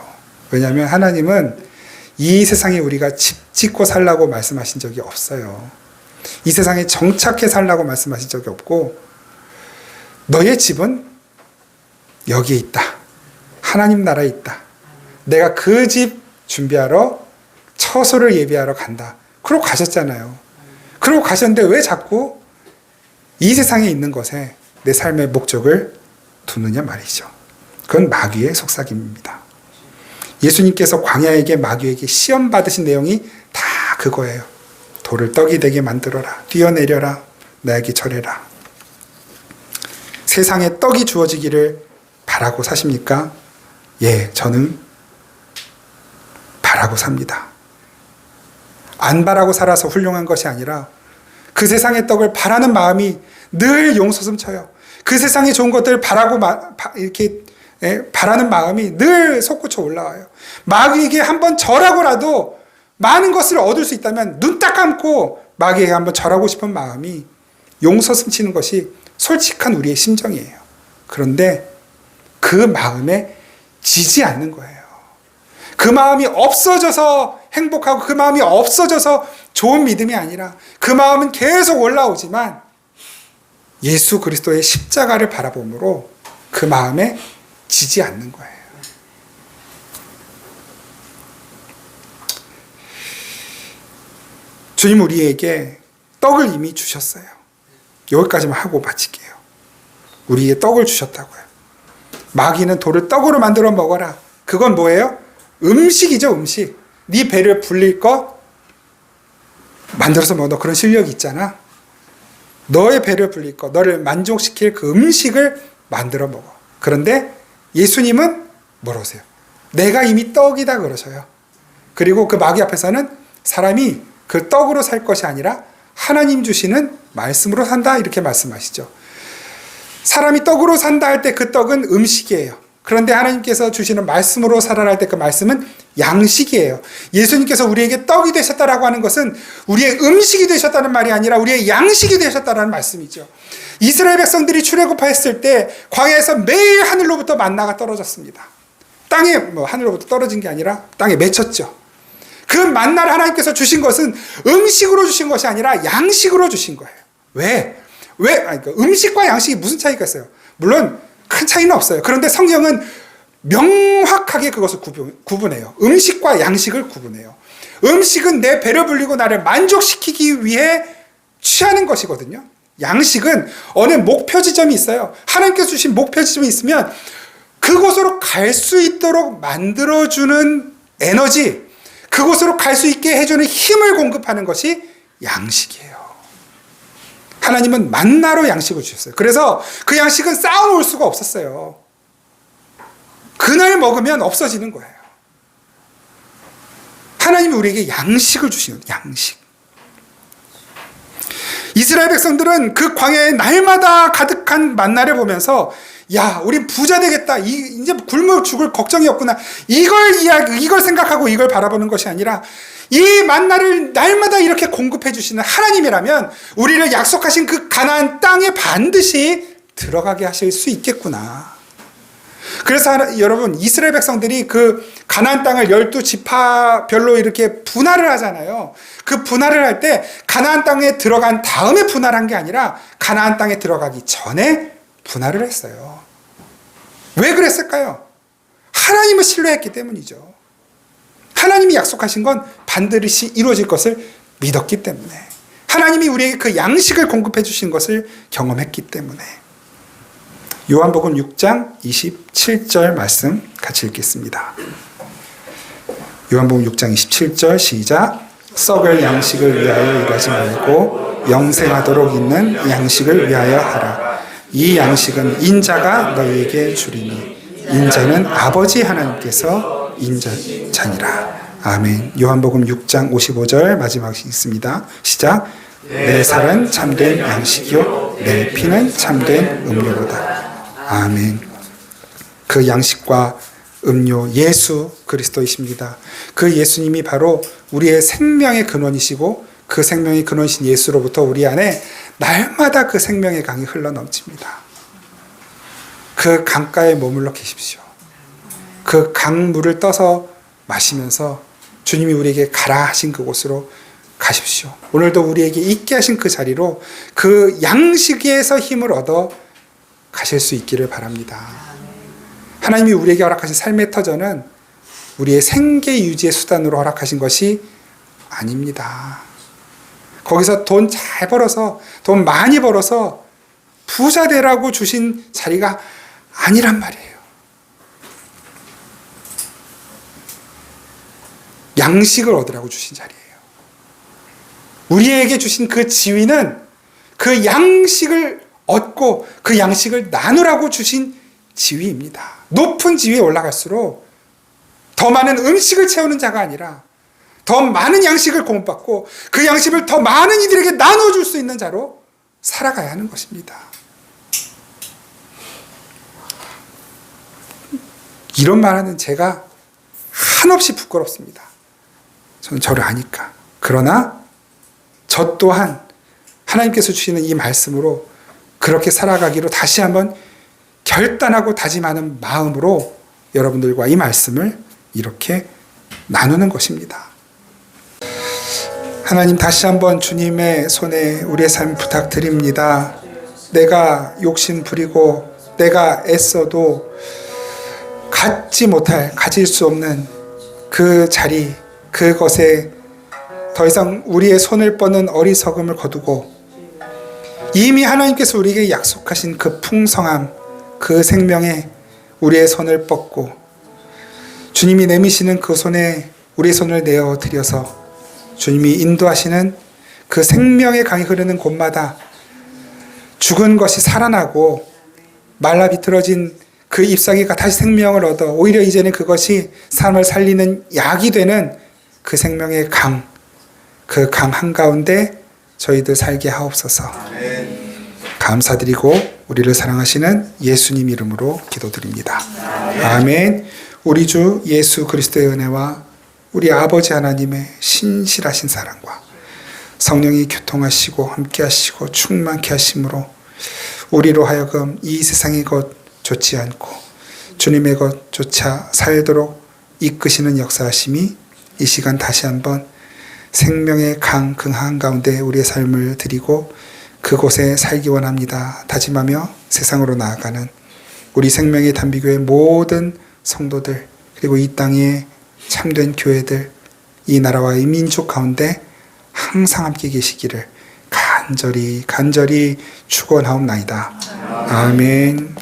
[SPEAKER 1] 왜냐하면 하나님은 이 세상에 우리가 집 짓고 살라고 말씀하신 적이 없어요. 이 세상에 정착해 살라고 말씀하신 적이 없고 너의 집은 여기에 있다. 하나님 나라에 있다. 내가 그 집 준비하러 처소를 예비하러 간다. 그러고 가셨잖아요. 그러고 가셨는데 왜 자꾸 이 세상에 있는 것에 내 삶의 목적을 두느냐 말이죠. 그건 마귀의 속삭임입니다. 예수님께서 광야에게 마귀에게 시험 받으신 내용이 다 그거예요. 돌을 떡이 되게 만들어라. 뛰어내려라. 나에게 절해라. 세상에 떡이 주어지기를 바라고 사십니까? 예, 저는 바라고 삽니다. 안 바라고 살아서 훌륭한 것이 아니라 그 세상의 떡을 바라는 마음이 늘 용솟음 쳐요. 그 세상에 좋은 것들을 바라고 이렇게 바라는 마음이 늘 솟구쳐 올라와요. 마귀에게 한번 절하고라도 많은 것을 얻을 수 있다면 눈 딱 감고 마귀에게 한번 절하고 싶은 마음이 용솟음 치는 것이 솔직한 우리의 심정이에요. 그런데 그 마음에 지지 않는 거예요. 그 마음이 없어져서 행복하고 그 마음이 없어져서 좋은 믿음이 아니라 그 마음은 계속 올라오지만 예수 그리스도의 십자가를 바라봄으로 그 마음에 지지 않는 거예요. 주님 우리에게 떡을 이미 주셨어요. 여기까지만 하고 마칠게요. 우리에게 떡을 주셨다고요. 마귀는 돌을 떡으로 만들어 먹어라. 그건 뭐예요? 음식이죠, 음식. 네 배를 불릴 거 만들어서 먹어. 너 그런 실력이 있잖아. 너의 배를 불릴 거, 너를 만족시킬 그 음식을 만들어 먹어. 그런데 예수님은 뭐라세요? 내가 이미 떡이다 그러셔요. 그리고 그 마귀 앞에서는 사람이 그 떡으로 살 것이 아니라 하나님 주시는 말씀으로 산다 이렇게 말씀하시죠. 사람이 떡으로 산다 할 때 그 떡은 음식이에요. 그런데 하나님께서 주시는 말씀으로 살아라 할 때 그 말씀은 양식이에요. 예수님께서 우리에게 떡이 되셨다라고 하는 것은 우리의 음식이 되셨다는 말이 아니라 우리의 양식이 되셨다라는 말씀이죠. 이스라엘 백성들이 출애굽했을 때 광야에서 매일 하늘로부터 만나가 떨어졌습니다. 땅에 하늘로부터 떨어진 게 아니라 땅에 맺혔죠. 그 만나를 하나님께서 주신 것은 음식으로 주신 것이 아니라 양식으로 주신 거예요. 왜? 그러니까 음식과 양식이 무슨 차이가 있어요? 물론 큰 차이는 없어요. 그런데 성경은 명확하게 그것을 구분해요. 음식과 양식을 구분해요. 음식은 내 배를 불리고 나를 만족시키기 위해 취하는 것이거든요. 양식은 어느 목표 지점이 있어요. 하나님께서 주신 목표 지점이 있으면 그곳으로 갈 수 있도록 만들어주는 에너지, 그곳으로 갈 수 있게 해주는 힘을 공급하는 것이 양식이에요. 하나님은 만나로 양식을 주셨어요. 그래서 그 양식은 쌓아놓을 수가 없었어요. 그날 먹으면 없어지는 거예요. 하나님이 우리에게 양식을 주시는 양식. 이스라엘 백성들은 그 광야에 날마다 가득한 만나를 보면서 야, 우리 부자 되겠다. 이제 굶어 죽을 걱정이 없구나. 이걸 생각하고 이걸 바라보는 것이 아니라 이 만나를 날마다 이렇게 공급해 주시는 하나님이라면 우리를 약속하신 그 가나안 땅에 반드시 들어가게 하실 수 있겠구나. 그래서 여러분, 이스라엘 백성들이 그 가나안 땅을 12지파별로 이렇게 분할을 하잖아요. 그 분할을 할 때 가나안 땅에 들어간 다음에 분할한 게 아니라 가나안 땅에 들어가기 전에 분할을 했어요. 왜 그랬을까요? 하나님을 신뢰했기 때문이죠. 하나님이 약속하신 건 반드시 이루어질 것을 믿었기 때문에, 하나님이 우리에게 그 양식을 공급해 주신 것을 경험했기 때문에. 요한복음 6장 27절 말씀 같이 읽겠습니다. 요한복음 6장 27절 시작. 썩을 양식을 위하여 일하지 말고 영생하도록 있는 양식을 위하여 하라. 이 양식은 인자가 너희에게 주리니 인자는 아버지 하나님께서 인자니라. 아멘. 요한복음 6장 55절 마지막 있습니다. 시작. 내 살은 참된 양식이요 내 피는 참된 음료로다. 아멘. 그 양식과 음료 예수 그리스도이십니다. 그 예수님이 바로 우리의 생명의 근원이시고 그 생명의 근원이신 예수로부터 우리 안에 날마다 그 생명의 강이 흘러넘칩니다. 그 강가에 머물러 계십시오. 그 강물을 떠서 마시면서 주님이 우리에게 가라 하신 그곳으로 가십시오. 오늘도 우리에게 있게 하신 그 자리로 그 양식에서 힘을 얻어 가실 수 있기를 바랍니다. 하나님이 우리에게 허락하신 삶의 터전은 우리의 생계 유지의 수단으로 허락하신 것이 아닙니다. 거기서 돈 잘 벌어서, 돈 많이 벌어서 부자 되라고 주신 자리가 아니란 말이에요. 양식을 얻으라고 주신 자리예요. 우리에게 주신 그 지위는 그 양식을 얻고 그 양식을 나누라고 주신 지위입니다. 높은 지위에 올라갈수록 더 많은 음식을 채우는 자가 아니라 더 많은 양식을 공급받고 그 양식을 더 많은 이들에게 나눠줄 수 있는 자로 살아가야 하는 것입니다. 이런 말하는 제가 한없이 부끄럽습니다. 저는 저를 아니까. 그러나 저 또한 하나님께서 주시는 이 말씀으로 그렇게 살아가기로 다시 한번 결단하고 다짐하는 마음으로 여러분들과 이 말씀을 이렇게 나누는 것입니다. 하나님, 다시 한번 주님의 손에 우리의 삶 부탁드립니다. 내가 욕심 부리고 내가 애써도 가질 수 없는 그 자리, 그것에 더 이상 우리의 손을 뻗는 어리석음을 거두고 이미 하나님께서 우리에게 약속하신 그 풍성함, 그 생명에 우리의 손을 뻗고 주님이 내미시는 그 손에 우리의 손을 내어 드려서 주님이 인도하시는 그 생명의 강이 흐르는 곳마다 죽은 것이 살아나고 말라 비틀어진 그 잎사귀가 다시 생명을 얻어 오히려 이제는 그것이 삶을 살리는 약이 되는 그 생명의 강, 그 강 한가운데 저희들 살게 하옵소서. 감사드리고 우리를 사랑하시는 예수님 이름으로 기도드립니다. 아멘. 우리 주 예수 그리스도의 은혜와 우리 아버지 하나님의 신실하신 사랑과 성령이 교통하시고 함께하시고 충만케 하심으로 우리로 하여금 이 세상의 것 좋지 않고 주님의 것조차 살도록 이끄시는 역사하심이 이 시간 다시 한번 생명의 강 한가운데 우리의 삶을 드리고 그곳에 살기 원합니다. 다짐하며 세상으로 나아가는 우리 생명의 단비교회 모든 성도들, 그리고 이 땅의 참된 교회들, 이 나라와 이 민족 가운데 항상 함께 계시기를 간절히 축원하옵나이다. 아멘.